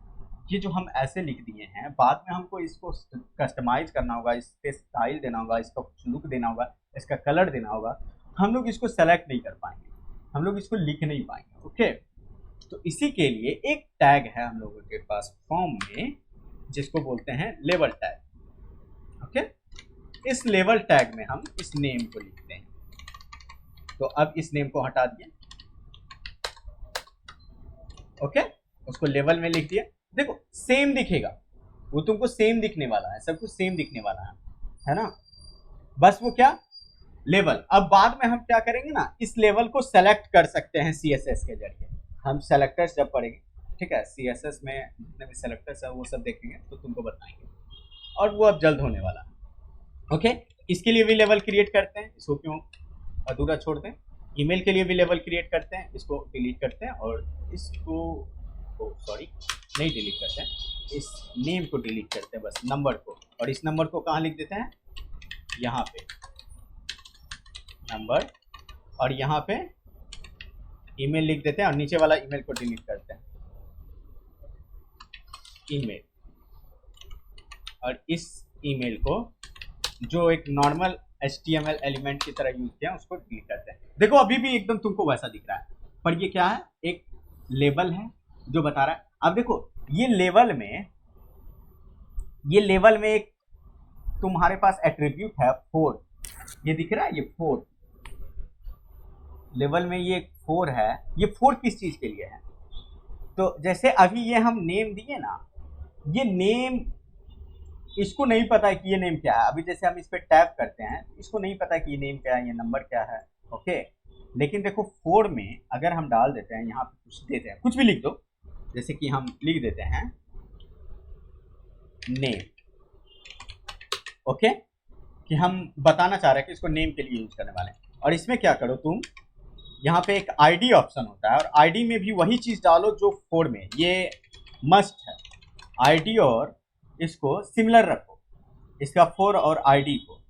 ये जो हम ऐसे लिख दिए हैं, बाद में हमको इसको कस्टमाइज करना होगा, इस पे स्टाइल देना होगा, इसका कुछ लुक देना होगा, इसका कलर देना होगा। हम लोग इसको सेलेक्ट नहीं कर पाएंगे, हम लोग इसको लिख नहीं पाएंगे। ओके, तो इसी के लिए एक टैग है हम लोगों के पास फॉर्म में, जिसको बोलते हैं लेवल टैग। ओके, इस लेवल टैग में हम इस नेम को लिखते हैं। तो अब इस नेम को हटा दिए। ओके, उसको लेवल में लिख दिया। देखो सेम दिखेगा, वो तुमको सेम दिखने वाला है, सब कुछ सेम दिखने वाला है ना। बस वो क्या, लेवल। अब बाद में हम क्या करेंगे ना, इस लेवल को सेलेक्ट कर सकते हैं सीएसएस के जरिए। हम सेलेक्टर्स जब पढ़ेंगे, ठीक है, सीएसएस में जितने भी सेलेक्टर्स है वो सब देखेंगे तो तुमको बताएंगे, और वो अब जल्द होने वाला है। ओके, इसके लिए भी लेवल क्रिएट करते हैं, इसको क्यों अधूरा छोड़ते हैं। ईमेल के लिए भी लेवल क्रिएट करते हैं, इसको डिलीट करते हैं, और इसको सॉरी नहीं डिलीट करते हैं, इस नेम को डिलीट करते हैं, बस नंबर को। और इस नंबर को कहाँ लिख देते हैं, यहाँ पे नंबर, और यहाँ पे ईमेल लिख देते हैं, और नीचे वाला ईमेल को डिलीट करते हैं, ईमेल। और इस ईमेल को जो एक नॉर्मल HTML एलिमेंट की तरह यूज किया उसको डिलीट करते हैं। देखो अभी भी एकदम तुमको वैसा दिख रहा है, पर ये क्या है, एक लेबल है जो बता रहा है। अब देखो ये लेवल में एक तुम्हारे पास एट्रीब्यूट है 4, ये दिख रहा है, ये 4 लेवल में, ये 4 है। ये 4 किस चीज के लिए है, तो जैसे अभी ये हम नेम दिए ना, ये नेम इसको नहीं पता है कि ये नेम क्या है। अभी जैसे हम इस पर टैप करते हैं, इसको नहीं पता कि ये नेम क्या है, ये नंबर क्या है। ओके, लेकिन देखो 4 में अगर हम डाल देते हैं, यहाँ पे कुछ देते हैं, कुछ भी लिख दो, जैसे कि हम लिख देते हैं नेम। ओके, कि हम बताना चाह रहे हैं कि इसको नेम के लिए यूज करने वाले हैं। और इसमें क्या करो तुम, यहाँ पे एक आईडी ऑप्शन होता है, और आईडी में भी वही चीज डालो जो 4 में, ये मस्ट है आईडी, और इसको सिमिलर रखो, इसका 4 और आईडी को,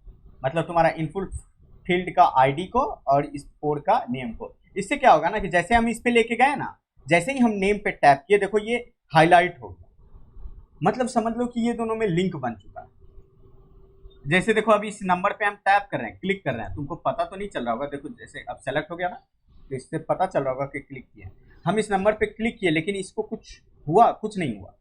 मतलब तुम्हारा इनपुट फील्ड का आईडी को और इस 4 का नेम को। इससे क्या होगा ना कि जैसे हम इस पे लेके गए ना, जैसे ही हम नेम पे टैप किए, देखो ये हाईलाइट हो गया, मतलब समझ लो कि ये दोनों में लिंक बन चुका है। जैसे देखो अभी इस नंबर पे हम टैप कर रहे हैं, क्लिक कर रहे हैं, तुमको पता तो नहीं चल रहा होगा, देखो जैसे अब सेलेक्ट हो गया ना, तो इससे पता चल रहा होगा कि क्लिक किए। हम इस नंबर पे क्लिक किए, लेकिन इसको कुछ हुआ, कुछ नहीं हुआ।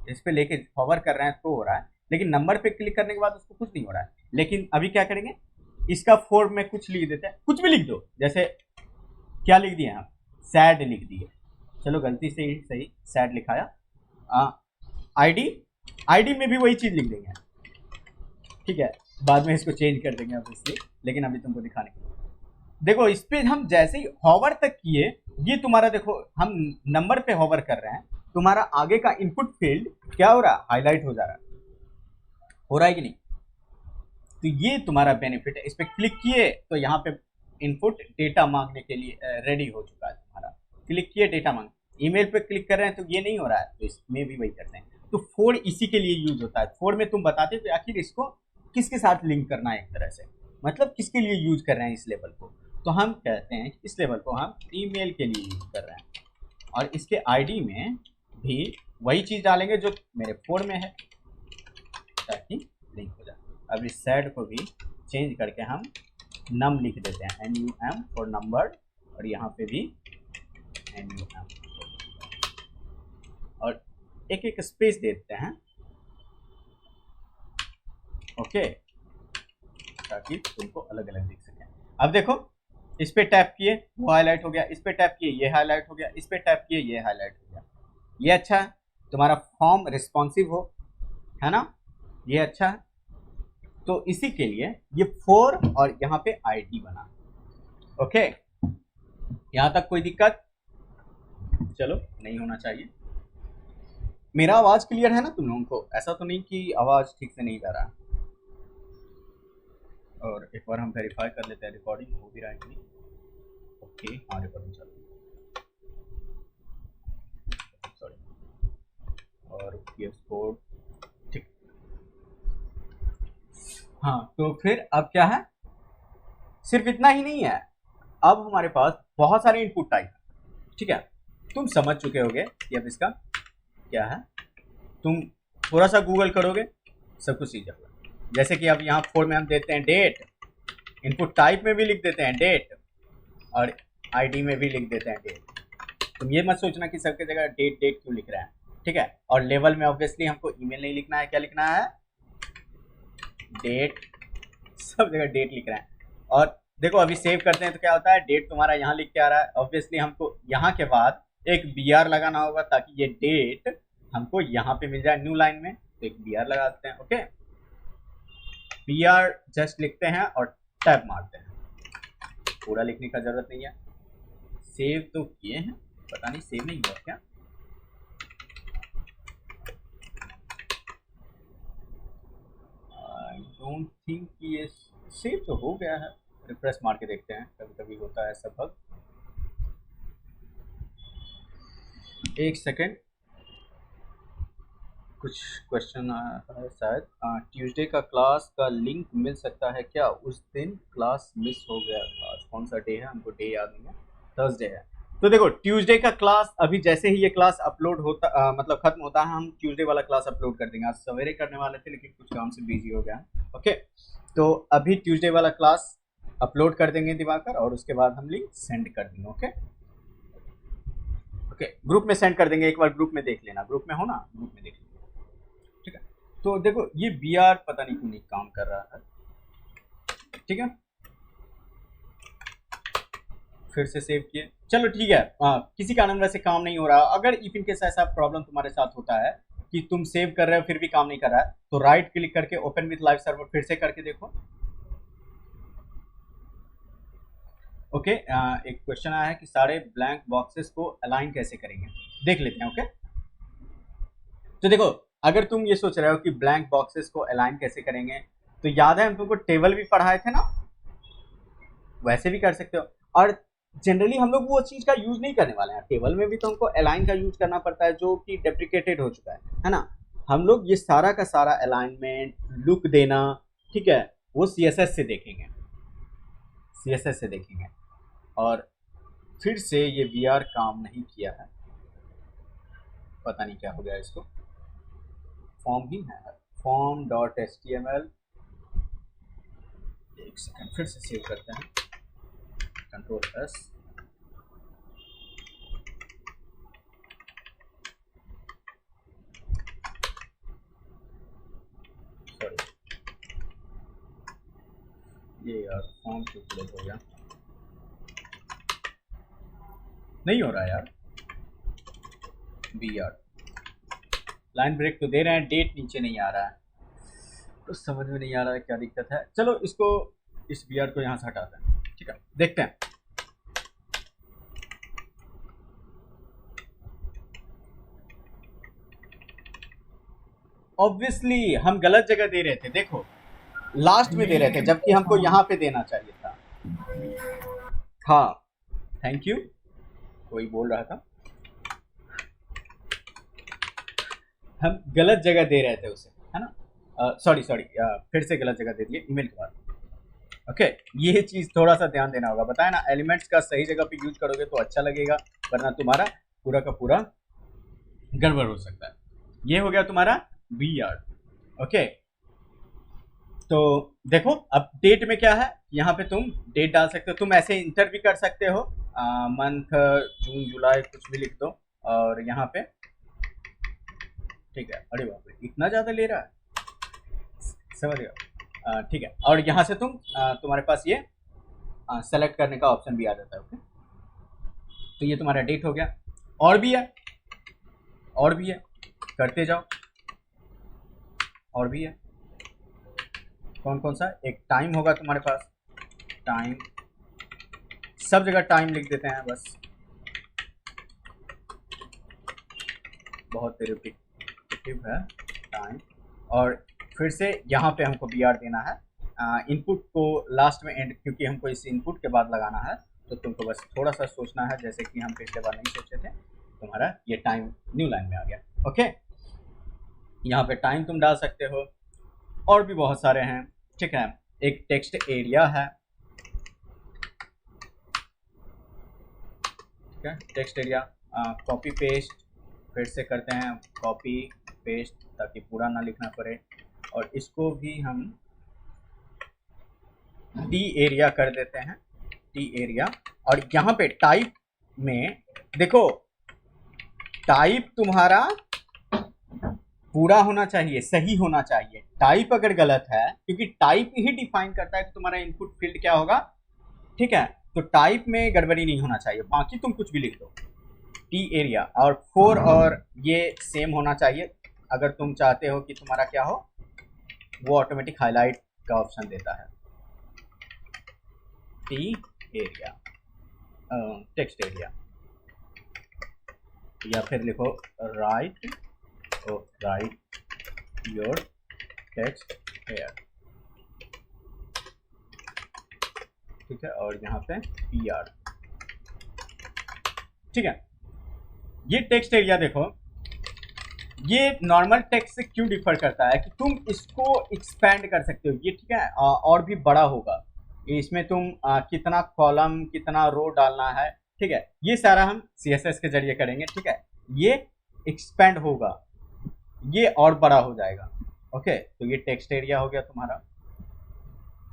इस पे लेके होवर कर रहे हैं तो हो रहा है, लेकिन नंबर पे क्लिक करने के बाद उसको कुछ नहीं हो रहा है। लेकिन अभी क्या करेंगे, इसका 4 में कुछ लिख देते हैं, कुछ भी लिख दो, जैसे क्या लिख दिए हम, सैड लिख दिए, चलो गलती से ही सही सैड लिखाया। आईडी में भी वही चीज लिख देंगे, ठीक है, बाद में इसको चेंज कर देंगे ऑब्वियसली, लेकिन अभी तुमको दिखाने के लिए। देखो इस पे हम जैसे ही हॉवर तक किए, ये तुम्हारा देखो हम नंबर पे हॉवर कर रहे हैं, तुम्हारा आगे का इनपुट फील्ड क्या हो रहा है, हाईलाइट हो जा रहा है, हो रहा है कि नहीं। तो ये तुम्हारा बेनिफिट है। इस पे क्लिक किए तो यहाँ पे इनपुट डेटा मांगने के लिए रेडी हो चुका है तुम्हारा, क्लिक किए डेटा मांग। ईमेल पे क्लिक कर रहे हैं तो ये नहीं हो रहा है, तो इसमें भी वही करते हैं। तो 4 इसी के लिए यूज होता है। 4 में तुम बताते हो आखिर इसको किसके साथ लिंक करना है, एक तरह से मतलब किसके लिए यूज कर रहे हैं इस लेवल को। तो हम कहते हैं इस लेवल को हम ईमेल के लिए यूज कर रहे हैं, और इसके आईडी में भी वही चीज डालेंगे जो मेरे 4 में है, ताकि लिंक हो जाए। अब इस सैड को भी चेंज करके हम नम लिख देते हैं, NUM फॉर नंबर, और यहाँ पे भी NUM, और एक एक स्पेस दे देते हैं। ओके, ताकि तुमको अलग अलग दिख सके। अब देखो इस पे टैप किए वो हाईलाइट हो गया, इस पे टैप किए ये हाईलाइट हो गया, इस पे टैप किए ये हाईलाइट हो गया। ये अच्छा है, तुम्हारा फॉर्म रिस्पॉन्सिव हो, है ना, ये अच्छा है। तो इसी के लिए ये 4 और यहाँ पे ID बना। ओके, यहाँ तक कोई दिक्कत, चलो नहीं होना चाहिए। मेरा आवाज क्लियर है ना तुम लोगों को, ऐसा तो नहीं कि आवाज ठीक से नहीं जा रहा है। और एक बार हम वेरीफाई कर लेते हैं रिकॉर्डिंग हो भी रहा है कि नहीं। ओके, हाँ रिकॉर्डिंग चल रही है। ये कोड, ठीक। हाँ, तो फिर अब क्या है, सिर्फ इतना ही नहीं है, अब हमारे पास बहुत सारे इनपुट टाइप है, ठीक है। तुम समझ चुके होगे कि अब इसका क्या है, तुम थोड़ा सा गूगल करोगे सब कुछ सीख जाओगे। जैसे कि अब यहाँ 4 में हम देते हैं डेट, इनपुट टाइप में भी लिख देते हैं डेट, और आईडी में भी लिख देते हैं डेट। तुम ये मत सोचना कि सबके जगह डेट डेट क्यों लिख रहे हैं, ठीक है। और लेवल में ऑब्वियसली हमको ईमेल नहीं लिखना है, क्या लिखना है, डेट, सब जगह डेट लिख रहे हैं। और देखो अभी सेव करते हैं तो क्या होता है, डेट तुम्हारा यहाँ लिख के आ रहा है, ऑब्वियसली हमको यहाँ के बाद एक BR लगाना होगा ताकि ये डेट हमको यहाँ पे मिल जाए न्यू लाइन में, तो एक BR लगाते हैं, ओके। BR जस्ट लिखते हैं और टैब मारते हैं, पूरा लिखने का जरूरत नहीं है। सेव तो किए हैं, पता नहीं सेव नहीं हुआ क्या, आई डोंट थिंक कि ये सेव तो हो गया है। रिफ्रेश मार के देखते हैं, कभी कभी होता है सब बग। एक सेकेंड, कुछ क्वेश्चन आया है शायद। ट्यूसडे का क्लास का लिंक मिल सकता है क्या, उस दिन क्लास मिस हो गया था, कौन सा डे है, हमको डे याद नहीं है, थर्सडे है। तो देखो ट्यूसडे का क्लास अभी जैसे ही ये क्लास अपलोड होता मतलब खत्म होता है, हम ट्यूसडे वाला क्लास अपलोड कर देंगे। आज सवेरे करने वाले थे लेकिन कुछ काम से बिजी हो गया, ओके। तो अभी ट्यूसडे वाला क्लास अपलोड कर देंगे दिवाकर, और उसके बाद हम लिंक सेंड कर देंगे, ओके। ओके, ग्रुप में सेंड कर देंगे, एक बार ग्रुप में देख लेना, ग्रुप में हो ना, ग्रुप में देख लेना, ठीक है। तो देखो ये BR पता नहीं क्यों नहीं काम कर रहा है, ठीक है। फिर से सेव किए, चलो ठीक है। किसी कारण वैसे काम नहीं हो रहा, अगर इफ इन केस ऐसा प्रॉब्लम तुम्हारे साथ होता है कि तुम सेव कर रहे हो फिर भी काम नहीं कर रहा है, तो राइट क्लिक करके ओपन विथ लाइव सर्वर फिर से करके देखो, ओके। एक क्वेश्चन आया है कि सारे ब्लैंक बॉक्सेस को अलाइन कैसे करेंगे, देख लेते हैं, ओके। तो देखो अगर तुम ये सोच रहे हो कि ब्लैंक बॉक्सेस को अलाइन कैसे करेंगे, तो याद है हम तुमको टेबल भी पढ़ाए थे ना, वैसे भी कर सकते हो। और जनरली हम लोग वो चीज का यूज नहीं करने वाले हैं, टेबल में भी तो हमको अलाइन का यूज करना पड़ता है जो कि डेप्रिकेटेड हो चुका है ना। हम लोग ये सारा का सारा अलाइनमेंट, लुक देना, ठीक है, वो CSS से देखेंगे, CSS से देखेंगे। और फिर से ये BR काम नहीं किया है, पता नहीं क्या हो गया इसको, फॉर्म ही है, form.html, एक सेकंड फिर से सेव करते हैं, Ctrl+, सॉरी ये यार फॉर्म क्यों क्लोज हो गया, नहीं हो रहा यार। BR लाइन ब्रेक तो दे रहे हैं, डेट नीचे नहीं आ रहा है, तो समझ में नहीं आ रहा है क्या दिक्कत है। चलो इसको, इस BR को यहाँ से हटाते हैं, ठीक है, देखते हैं। ऑब्वियसली हम गलत जगह दे रहे थे, देखो लास्ट में दे रहे थे जबकि हमको यहाँ पे देना चाहिए था। हाँ थैंक यू, कोई बोल रहा था, हम गलत जगह दे रहे थे उसे, है ना। सॉरी फिर से गलत जगह दे दिए ईमेल के बाद, ओके। ये चीज थोड़ा सा ध्यान देना होगा, बताया ना, एलिमेंट्स का सही जगह पे यूज करोगे तो अच्छा लगेगा, वरना तुम्हारा पूरा का पूरा गड़बड़ हो सकता है। ये हो गया तुम्हारा BR, ओके। तो देखो अब डेट में क्या है, यहाँ पे तुम डेट डाल सकते हो, तुम ऐसे इंटर भी कर सकते हो, मंथ जून जुलाई कुछ भी लिख दो, और यहाँ पे ठीक है, अरे बाप रे इतना ज़्यादा ले रहा है, समझ गया, ठीक है। और यहाँ से तुम्हारे पास ये सेलेक्ट करने का ऑप्शन भी आ जाता है, ओके। तो ये तुम्हारा डेट हो गया, और भी है, और भी है, करते जाओ, और भी है, कौन कौन सा, एक टाइम होगा तुम्हारे पास, टाइम, सब जगह टाइम लिख देते हैं बस, बहुत रिपीटिव है टाइम। और फिर से यहाँ पे हमको BR देना है, इनपुट को लास्ट में एंड, क्योंकि हमको इस इनपुट के बाद लगाना है, तो तुमको बस थोड़ा सा सोचना है, जैसे कि हम पिछले बार नहीं सोचे थे। तुम्हारा ये टाइम न्यू लाइन में आ गया, ओके। यहाँ पे टाइम तुम डाल सकते हो, और भी बहुत सारे हैं। ठीक है, एक टेक्स्ट एरिया है। ठीक है, टेक्स्ट एरिया, कॉपी पेस्ट फिर से करते हैं, कॉपी पेस्ट, ताकि पूरा ना लिखना पड़े। और इसको भी हम टी एरिया कर देते हैं, टी एरिया। और यहाँ पे टाइप में देखो, टाइप तुम्हारा पूरा होना चाहिए, सही होना चाहिए। टाइप अगर गलत है, क्योंकि टाइप ही डिफाइन करता है कि तुम्हारा इनपुट फील्ड क्या होगा। ठीक है, तो टाइप में गड़बड़ी नहीं होना चाहिए, बाकी तुम कुछ भी लिख दो। टी एरिया और 4 और ये सेम होना चाहिए। अगर तुम चाहते हो कि तुम्हारा क्या हो, वो ऑटोमेटिक हाईलाइट का ऑप्शन देता है। टी एरिया, टेक्स्ट एरिया, या फिर लिखो राइट योर टेक्स्ट हेयर। ठीक है, और यहाँ पे PR। ठीक है, ये टेक्स्ट एरिया देखो, ये नॉर्मल टेक्स्ट से क्यों डिफर करता है कि तुम इसको एक्सपेंड कर सकते हो। ये ठीक है, और भी बड़ा होगा। इसमें तुम कितना कॉलम कितना रो डालना है, ठीक है, ये सारा हम CSS के जरिए करेंगे। ठीक है, ये एक्सपेंड होगा, ये और बड़ा हो जाएगा। ओके, तो ये टेक्स्ट एरिया हो गया तुम्हारा।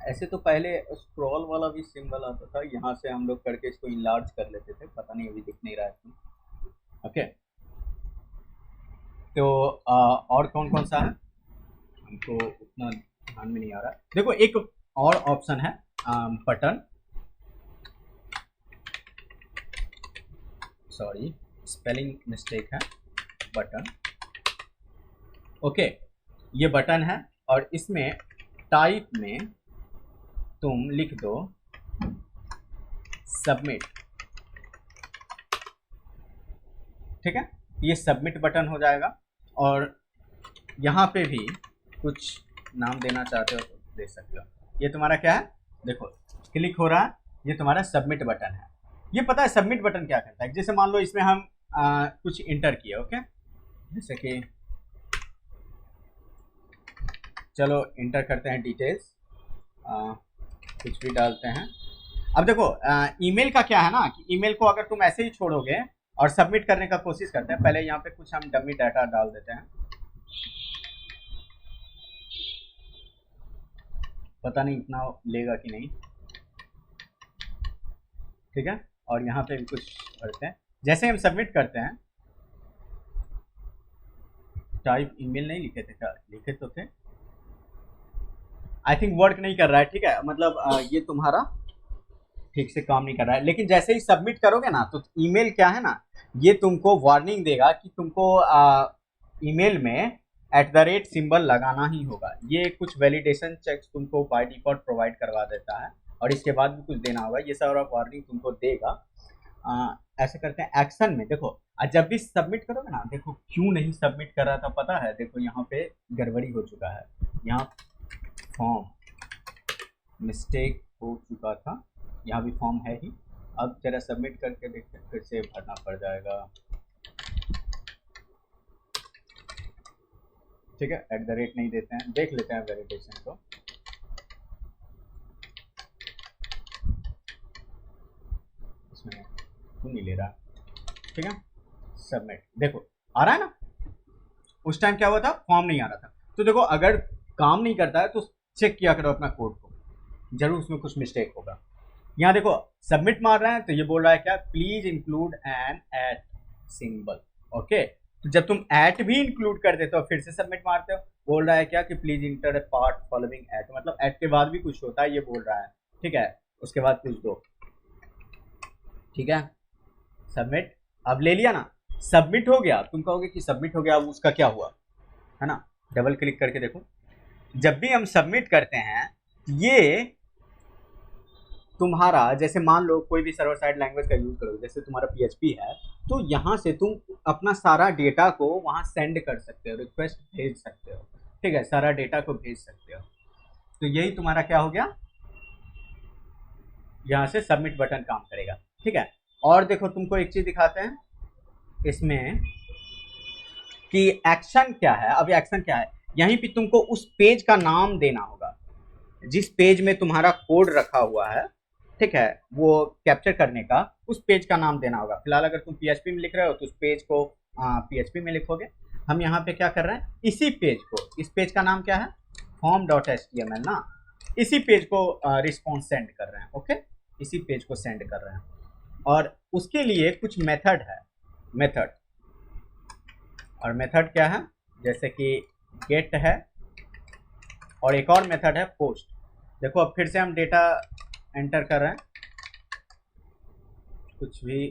ऐसे तो पहले स्क्रॉल वाला भी सिंबल आता था, यहाँ से हम लोग करके इसको इनलार्ज कर लेते थे, पता नहीं अभी दिख नहीं रहा है। ओके, तो और कौन कौन सा है हमको उतना ध्यान में नहीं आ रहा। देखो एक और ऑप्शन है बटन, सॉरी स्पेलिंग मिस्टेक है, बटन। ओके, ये बटन है और इसमें टाइप में तुम लिख दो सबमिट। ठीक है, ये सबमिट बटन हो जाएगा। और यहाँ पे भी कुछ नाम देना चाहते हो तो दे सकते हो। ये तुम्हारा क्या है, देखो क्लिक हो रहा है, ये तुम्हारा सबमिट बटन है। ये पता है सबमिट बटन क्या करता है, जैसे मान लो इसमें हम कुछ इंटर किए। ओके, जैसे कि चलो इंटर करते हैं डिटेल्स, कुछ भी डालते हैं। अब देखो ईमेल का क्या है ना, कि ईमेल को अगर तुम ऐसे ही छोड़ोगे और सबमिट करने का कोशिश करते हैं, पहले यहाँ पे कुछ हम डमी डाटा डाल देते हैं, पता नहीं इतना लेगा कि नहीं। ठीक है, और यहाँ पे भी कुछ करते हैं। जैसे हम सबमिट करते हैं, टाइप ईमेल नहीं लिखे थे क्या, लिखे तो थे, आई थिंक वर्क नहीं कर रहा है। ठीक है, मतलब ये तुम्हारा ठीक से काम नहीं कर रहा है। लेकिन जैसे ही सबमिट करोगे ना, तो ईमेल क्या है ना, ये तुमको वार्निंग देगा कि तुमको ईमेल में @ सिंबल लगाना ही होगा। ये कुछ वैलिडेशन चेक्स तुमको बाय डिफॉल्ट प्रोवाइड करवा देता है, और इसके बाद भी कुछ देना होगा। ये सारा वार्निंग तुमको देगा। ऐसे करते हैं एक्शन में, देखो जब भी सबमिट करोगे ना, देखो क्यों नहीं सबमिट कर रहा था पता है, देखो यहाँ पे गड़बड़ी हो चुका है, यहाँ फॉर्म मिस्टेक हो चुका था, यहाँ भी फॉर्म है ही। अब जरा सबमिट करके देखते हैं, फिर से भरना पड़ जाएगा। ठीक है, @ नहीं देते हैं, देख लेते हैं वैलिडेशन को। इसमें क्यों नहीं ले रहा। ठीक है, सबमिट, देखो आ रहा है ना। उस टाइम क्या हुआ था, फॉर्म नहीं आ रहा था। तो देखो अगर काम नहीं करता है तो चेक किया करो अपना कोड को, जरूर उसमें कुछ मिस्टेक होगा। यहाँ देखो सबमिट मार रहे हैं तो ये बोल रहा है क्या, please include an @ symbol. Okay, तो जब तुम @ भी इंक्लूड कर देते हो फिर से सबमिट मारते हो, बोल रहा है क्या कि प्लीज इंटर पार्ट फॉलोइंग @ मतलब @ के बाद भी कुछ होता है, ये बोल रहा है। ठीक है, उसके बाद कुछ दो। ठीक है, सबमिट, अब ले लिया ना, सबमिट हो गया। तुम कहोगे कि सबमिट हो गया, अब उसका क्या हुआ, है ना। डबल क्लिक करके देखो, जब भी हम सबमिट करते हैं, ये तुम्हारा जैसे मान लो कोई भी सर्वर साइड लैंग्वेज का यूज करोगे, जैसे तुम्हारा PHP है, तो यहाँ से तुम अपना सारा डेटा को वहाँ सेंड कर सकते हो, रिक्वेस्ट भेज सकते हो। ठीक है, सारा डेटा को भेज सकते हो। तो यही तुम्हारा क्या हो गया, यहाँ से सबमिट बटन काम करेगा। ठीक है, और देखो तुमको एक चीज दिखाते हैं, इसमें कि एक्शन क्या है। अब एक्शन क्या है, यहीं पे तुमको उस पेज का नाम देना होगा जिस पेज में तुम्हारा कोड रखा हुआ है, ठीक है, वो कैप्चर करने का उस पेज का नाम देना होगा। फिलहाल अगर तुम पीएचपी में लिख रहे हो तो उस पेज को पीएचपी में लिखोगे। हम यहाँ पे क्या कर रहे हैं, इसी पेज को, इस पेज का नाम क्या है, form.html ना, इसी पेज को रिस्पॉन्स सेंड कर रहे हैं। ओके, इसी पेज को सेंड कर रहे हैं और उसके लिए कुछ मेथड है, मेथड, और मेथड क्या है, जैसे कि गेट है और एक और मेथड है पोस्ट। देखो अब फिर से हम डेटा एंटर कर रहे हैं, कुछ भी,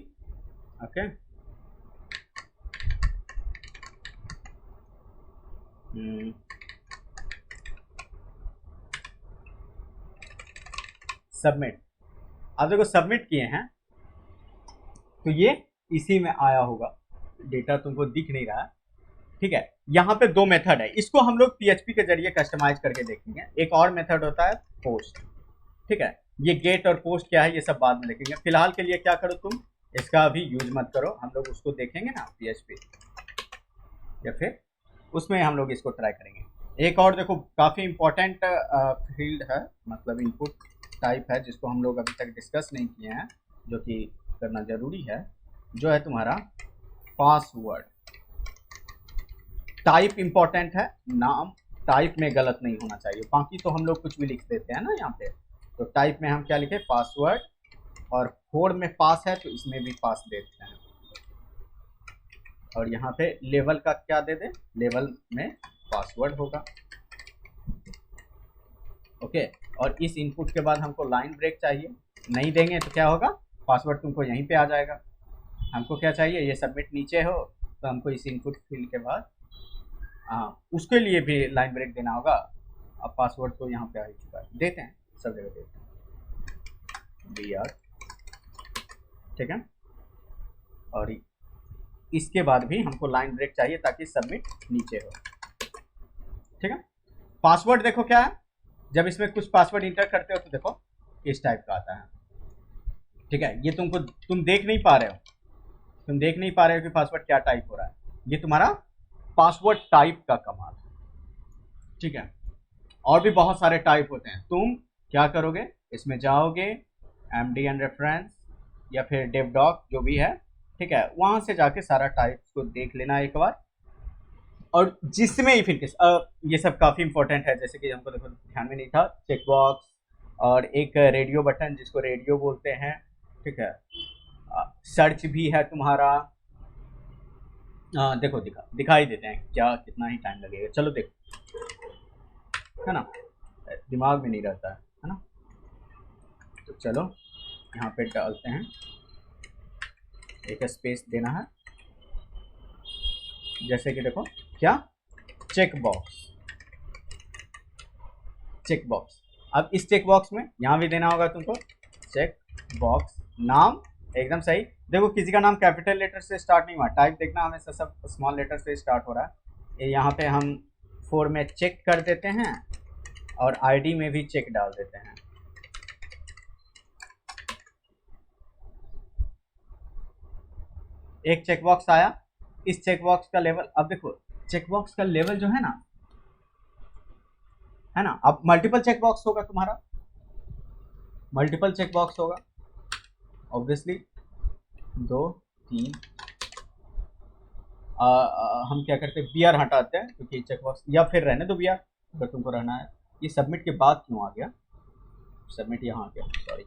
ओके, सबमिट। अब देखो सबमिट किए हैं तो ये इसी में आया होगा, डेटा तुमको दिख नहीं रहा है, ठीक है। यहाँ पे दो मेथड है, इसको हम लोग पीएचपी के जरिए कस्टमाइज करके देखेंगे। एक और मेथड होता है पोस्ट, ठीक है। ये गेट और पोस्ट क्या है ये सब बाद में देखेंगे। फिलहाल के लिए क्या करो तुम, इसका अभी यूज मत करो, हम लोग उसको देखेंगे ना पीएचपी, या फिर उसमें हम लोग इसको ट्राई करेंगे। एक और देखो काफ़ी इंपॉर्टेंट फील्ड है, मतलब इनपुट टाइप है, जिसको हम लोग अभी तक डिस्कस नहीं किए हैं, जो कि करना ज़रूरी है, जो है तुम्हारा पासवर्ड। टाइप इंपॉर्टेंट है, नाम टाइप में गलत नहीं होना चाहिए, बाकी तो हम लोग कुछ भी लिख देते हैं ना यहाँ पे। तो टाइप में हम क्या लिखे, पासवर्ड, और कोड में पास है तो इसमें भी पास देते हैं, और यहाँ पे लेवल का क्या दे दे, लेवल में पासवर्ड होगा। ओके, और इस इनपुट के बाद हमको लाइन ब्रेक चाहिए, नहीं देंगे तो क्या होगा, पासवर्ड तुमको यहीं पे आ जाएगा। हमको क्या चाहिए, ये सबमिट नीचे हो तो हमको इस इनपुट फील्ड के बाद उसके लिए भी लाइन ब्रेक देना होगा। अब पासवर्ड तो यहाँ पे आ ही चुका है, देते हैं, सब जगह देते हैं BR, ठीक है। और इसके बाद भी हमको लाइन ब्रेक चाहिए ताकि सबमिट नीचे हो, ठीक है। पासवर्ड देखो क्या है, जब इसमें कुछ पासवर्ड इंटर करते हो तो देखो इस टाइप का आता है, ठीक है। ये तुम देख नहीं पा रहे हो, तुम देख नहीं पा रहे हो कि पासवर्ड क्या टाइप हो रहा है, ये तुम्हारा पासवर्ड टाइप का कमाल है, ठीक है। और भी बहुत सारे टाइप होते हैं, तुम क्या करोगे, इसमें जाओगे MDN रेफरेंस या फिर डेवडॉक जो भी है, ठीक है, वहां से जाके सारा टाइप को देख लेना एक बार। और जिसमें ही फिर ये सब काफ़ी इंपॉर्टेंट है, जैसे कि हमको देखो ध्यान में नहीं था, चेक बॉक्स और एक रेडियो बटन जिसको रेडियो बोलते हैं, ठीक है। सर्च भी है तुम्हारा, देखो दिखाई देते हैं, क्या कितना ही टाइम लगेगा, चलो देखो, है ना, दिमाग में नहीं रहता है ना। तो चलो यहाँ पे डालते हैं, एक स्पेस देना है, जैसे कि देखो क्या, चेक बॉक्स, चेक बॉक्स। अब इस चेक बॉक्स में यहाँ भी देना होगा तुमको चेक बॉक्स, नाम एकदम सही। देखो किसी का नाम कैपिटल लेटर से स्टार्ट नहीं हुआ, टाइप देखना हमेशा सब स्मॉल लेटर से स्टार्ट हो रहा है। ये यहाँ पे हम 4 में चेक कर देते हैं और आईडी में भी चेक डाल देते हैं। एक चेक बॉक्स आया, इस चेक बॉक्स का लेवल, अब देखो चेक बॉक्स का लेवल जो है ना, अब मल्टीपल चेक बॉक्स होगा तुम्हारा, मल्टीपल चेक बॉक्स होगा ऑब्वियसली, 2 3। हम क्या करते हैं, BR हटाते हैं क्योंकि चेक बॉक्स, या फिर रहने दो BR अगर तुमको रहना है। ये सबमिट के बाद क्यों आ गया, सबमिट यहाँ आ गया, सॉरी।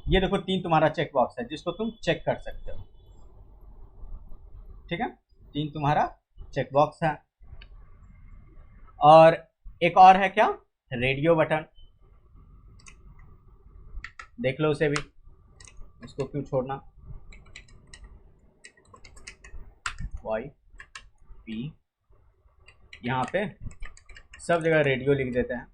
ये देखो 3 तुम्हारा चेक बॉक्स है जिसको तुम चेक कर सकते हो, ठीक है, 3 तुम्हारा चेक बॉक्स है। और एक और है क्या, रेडियो बटन, देख लो उसे भी, इसको क्यों छोड़ना, YP, यहाँ पे सब जगह रेडियो लिख देते हैं।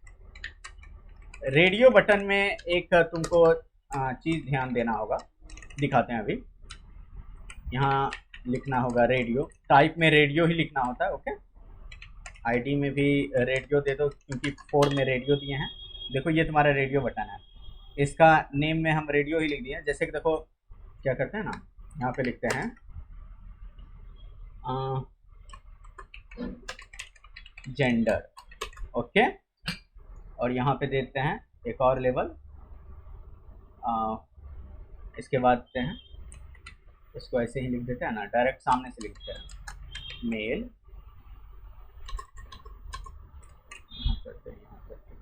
रेडियो बटन में एक तुमको चीज़ ध्यान देना होगा, दिखाते हैं अभी। यहाँ लिखना होगा रेडियो, टाइप में रेडियो ही लिखना होता है, ओके। आईडी में भी रेडियो दे दो क्योंकि 4 में रेडियो दिए हैं। देखो ये तुम्हारा रेडियो बटन है, इसका नेम में हम रेडियो ही लिख दिए हैं। जैसे कि देखो क्या करते हैं ना, यहाँ पे लिखते हैं जेंडर, ओके। और यहाँ पे देते हैं एक और लेवल, इसके बाद देते हैं, इसको ऐसे ही लिख देते हैं ना, डायरेक्ट सामने से लिखते हैं मेल, यहाँ करते हैं, यहाँ करते हैं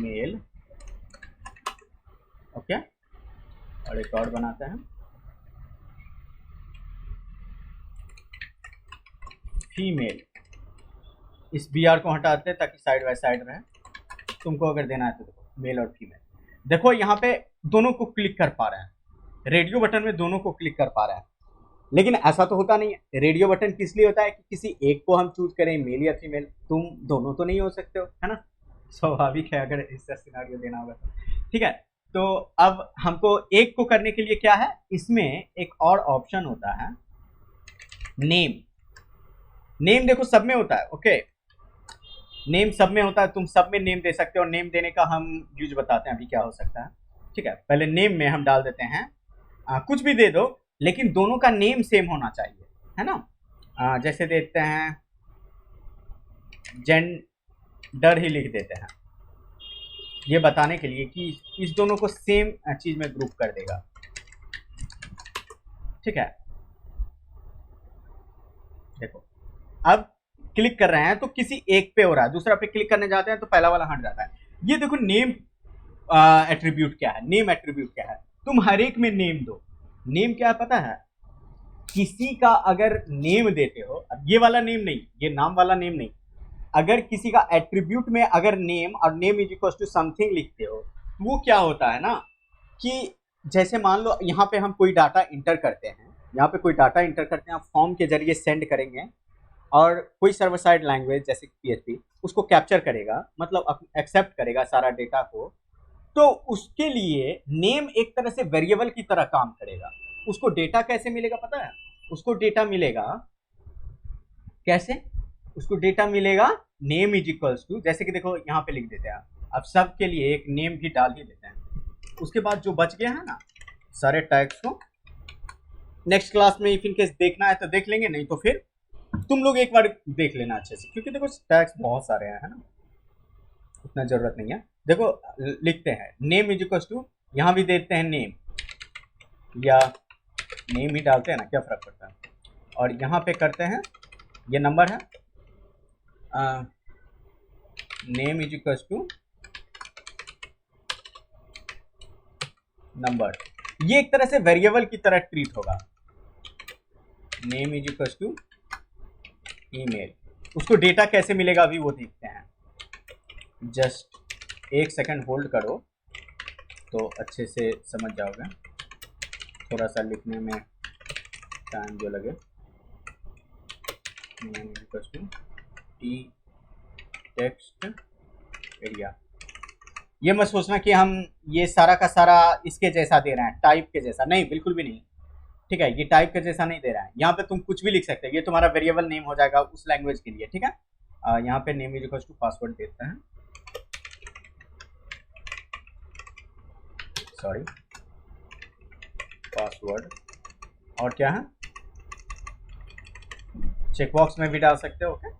मेल, ओके। और एक और बनाते हैं फीमेल, इस बी आर को हटाते हैं ताकि साइड बाय साइड रहे। तुमको अगर देना है तो देखो मेल और फीमेल, देखो यहाँ पे दोनों को क्लिक कर पा रहे हैं, रेडियो बटन में दोनों को क्लिक कर पा रहे हैं। लेकिन ऐसा तो होता नहीं है, रेडियो बटन किस लिए होता है कि किसी एक को हम चूज करें, मेल या फीमेल, तुम दोनों तो नहीं हो सकते हो, है ना, स्वाभाविक है अगर इसका सिनेरियो देना होगा तो। ठीक है, तो अब हमको एक को करने के लिए क्या है, इसमें एक और ऑप्शन होता है नेम। नेम देखो सब में होता है, ओके, नेम सब में होता है, तुम सब में नेम दे सकते हो। नेम देने का हम यूज बताते हैं अभी क्या हो सकता है। ठीक है, पहले नेम में हम डाल देते हैं कुछ भी दे दो, लेकिन दोनों का नेम सेम होना चाहिए, है ना। जैसे देते हैं जेंडर ही लिख देते हैं, ये बताने के लिए कि इस दोनों को सेम चीज में ग्रुप कर देगा। ठीक है, देखो अब क्लिक कर रहे हैं तो किसी एक पे हो रहा है, दूसरा पे क्लिक करने जाते हैं तो पहला वाला हट जाता है। ये देखो नेम एट्रीब्यूट क्या है, नेम एट्रीब्यूट क्या है, तुम हर एक में नेम दो। नेम क्या है पता है, किसी का अगर नेम देते हो, अब ये वाला नेम नहीं, ये नाम वाला नेम नहीं, अगर किसी का एट्रीब्यूट में अगर नेम और name is equal to something लिखते हो, वो क्या होता है ना कि जैसे मान लो यहाँ पे हम कोई डाटा इंटर करते हैं, यहाँ पे कोई डाटा इंटर करते हैं, फॉर्म के जरिए सेंड करेंगे और कोई सर्वर साइड लैंग्वेज जैसे PHP उसको कैप्चर करेगा, मतलब एक्सेप्ट करेगा सारा डेटा को, तो उसके लिए नेम एक तरह से वेरिएबल की तरह काम करेगा। उसको डेटा कैसे मिलेगा पता है, उसको डेटा मिलेगा कैसे, उसको डेटा मिलेगा नेम इज इक्वल्स टू, जैसे कि देखो यहाँ पे लिख देते हैं, अब सब के लिए एक नेम भी डाल ही देते हैं। उसके बाद जो बच गया है ना सारे टैग्स को, नेक्स्ट क्लास में इफ इन केस देखना है तो देख लेंगे, नहीं तो फिर तुम लोग एक बार देख लेना अच्छे से, क्योंकि देखो टैग्स बहुत सारे हैं, है ना, उतना जरूरत नहीं है। देखो लिखते हैं नेम इज इक्वल टू, यहाँ भी देते हैं नेम या नेम ही डालते हैं ना, क्या फर्क पड़ता है, और यहाँ पे करते हैं ये नंबर है, name is equal to number, ये एक तरह से वेरिएबल की तरह ट्रीट होगा। Name is equal to email, उसको डेटा कैसे मिलेगा अभी वो देखते हैं, जस्ट एक सेकंड होल्ड करो तो अच्छे से समझ जाओगे, थोड़ा सा लिखने में टाइम जो लगे। Name is equal to T text area, ये मत सोचना कि हम ये सारा का सारा इसके जैसा दे रहे हैं, टाइप के जैसा नहीं, बिल्कुल भी नहीं। ठीक है, ये टाइप के जैसा नहीं दे रहा है, यहाँ पे तुम कुछ भी लिख सकते हो, ये तुम्हारा वेरिएबल नेम हो जाएगा उस लैंग्वेज के लिए। ठीक है, यहाँ पे name is equal to password देते हैं, सॉरी पासवर्ड, और क्या है चेकबॉक्स में भी डाल सकते हो, ओके,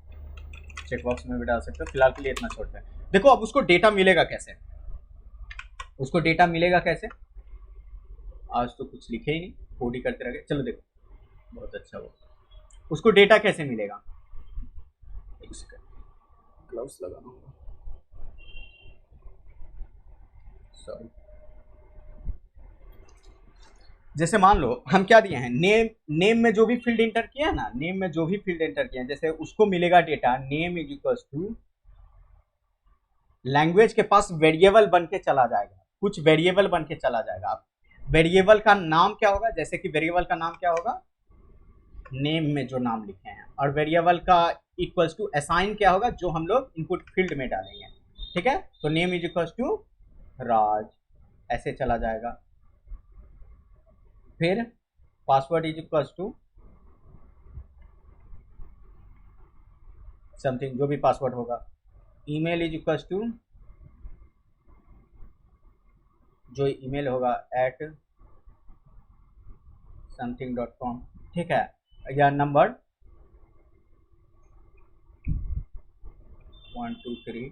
चेकबॉक्स में भी डाल सकते हो, फिलहाल के लिए इतना छोड़ते हैं। देखो अब उसको डेटा मिलेगा कैसे, उसको डेटा मिलेगा कैसे, आज तो कुछ लिखे ही नहीं, कोड ही करते रह, चलो देखो बहुत अच्छा वो, उसको डेटा कैसे मिलेगा, एक सेकंड ग्लव्स लगाना होगा, सॉरी। जैसे मान लो हम क्या दिए हैं, नेम में जो भी फील्ड एंटर किया है ना, नेम में जो भी फील्ड एंटर किया है, जैसे उसको मिलेगा data name is equal to, language के पास वेरिएबल बन के चला जाएगा, कुछ वेरिएबल बन के चला जाएगा। वेरिएबल का नाम क्या होगा, जैसे कि वेरिएबल का नाम क्या होगा, नेम में जो नाम लिखे हैं, और वेरिएबल का इक्वल्स टू असाइन क्या होगा, जो हम लोग इनपुट फील्ड में डालेंगे। ठीक है, तो name is equals to Raj, ऐसे चला जाएगा। फिर password is equals to something, जो भी पासवर्ड होगा। ईमेल इज इक्वल्स टू, जो ईमेल होगा एट something.com, ठीक है, या नंबर 1 2 3,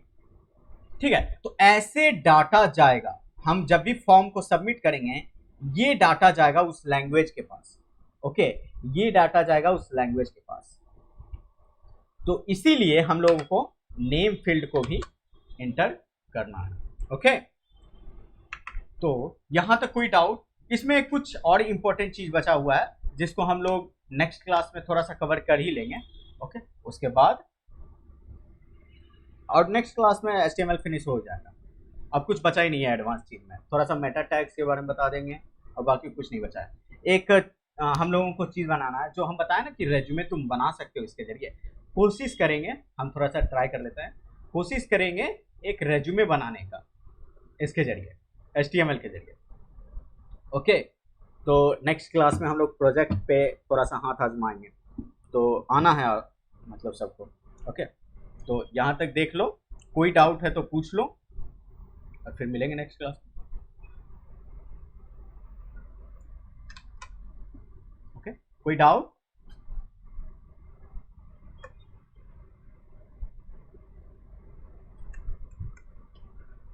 ठीक है। तो ऐसे डाटा जाएगा, हम जब भी फॉर्म को सबमिट करेंगे ये डाटा जाएगा उस लैंग्वेज के पास, ओके, ये डाटा जाएगा उस लैंग्वेज के पास। तो इसीलिए हम लोगों को नेम फील्ड को भी एंटर करना है, ओके। तो यहां तक कोई डाउट? इसमें कुछ और इंपॉर्टेंट चीज बचा हुआ है जिसको हम लोग नेक्स्ट क्लास में थोड़ा सा कवर कर ही लेंगे, ओके। उसके बाद और नेक्स्ट क्लास में HTML फिनिश हो जाएगा। अब कुछ बचा ही नहीं है एडवांस चीज में, थोड़ा सा मेटा टैग्स के बारे में बता देंगे और बाकी कुछ नहीं बचा है। एक हम लोगों को चीज बनाना है, जो हम बताए ना कि रेज्यूमे तुम बना सकते हो इसके जरिए। कोशिश करेंगे, हम थोड़ा सा ट्राई कर लेते हैं, कोशिश करेंगे एक रेज्यूमे बनाने का इसके जरिए, HTML के जरिए, ओके। तो नेक्स्ट क्लास में हम लोग प्रोजेक्ट पे थोड़ा सा हाथ आजमाएंगे, तो आना है मतलब सबको, ओके। तो यहाँ तक देख लो, कोई डाउट है तो पूछ लो और फिर मिलेंगे नेक्स्ट क्लास। ओके, कोई डाउट?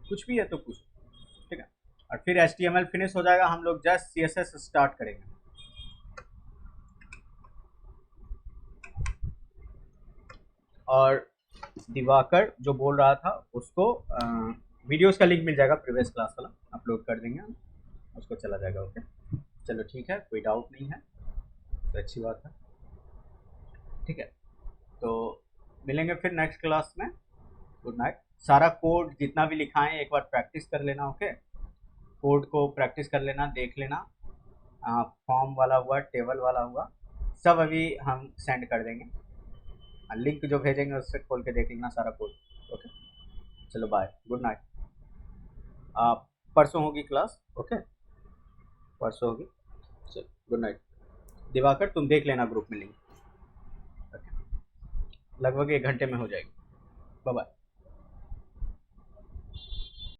कुछ भी है तो पूछो, ठीक है। और फिर HTML फिनिश हो जाएगा, हम लोग जस्ट CSS स्टार्ट करेंगे। और दिवाकर जो बोल रहा था उसको वीडियोस का लिंक मिल जाएगा, प्रीवियस क्लास वाला अपलोड कर देंगे हम, उसको चला जाएगा, ओके। चलो ठीक है, कोई डाउट नहीं है तो अच्छी बात है, ठीक है। तो मिलेंगे फिर नेक्स्ट क्लास में। Good night. सारा कोड जितना भी लिखा है एक बार प्रैक्टिस कर लेना, ओके। कोड को प्रैक्टिस कर लेना, देख लेना, फॉर्म वाला हुआ, टेबल वाला हुआ, सब अभी हम सेंड कर देंगे, लिंक जो भेजेंगे उससे खोल के देख लेना सारा कोड, ओके। चलो बाय, गुड नाइट। परसों होगी क्लास, ओके, परसों होगी। चलो गुड नाइट। दिवाकर तुम देख लेना ग्रुप में लिंक, ओके, लगभग 1 घंटे में हो जाएगी। Bye bye.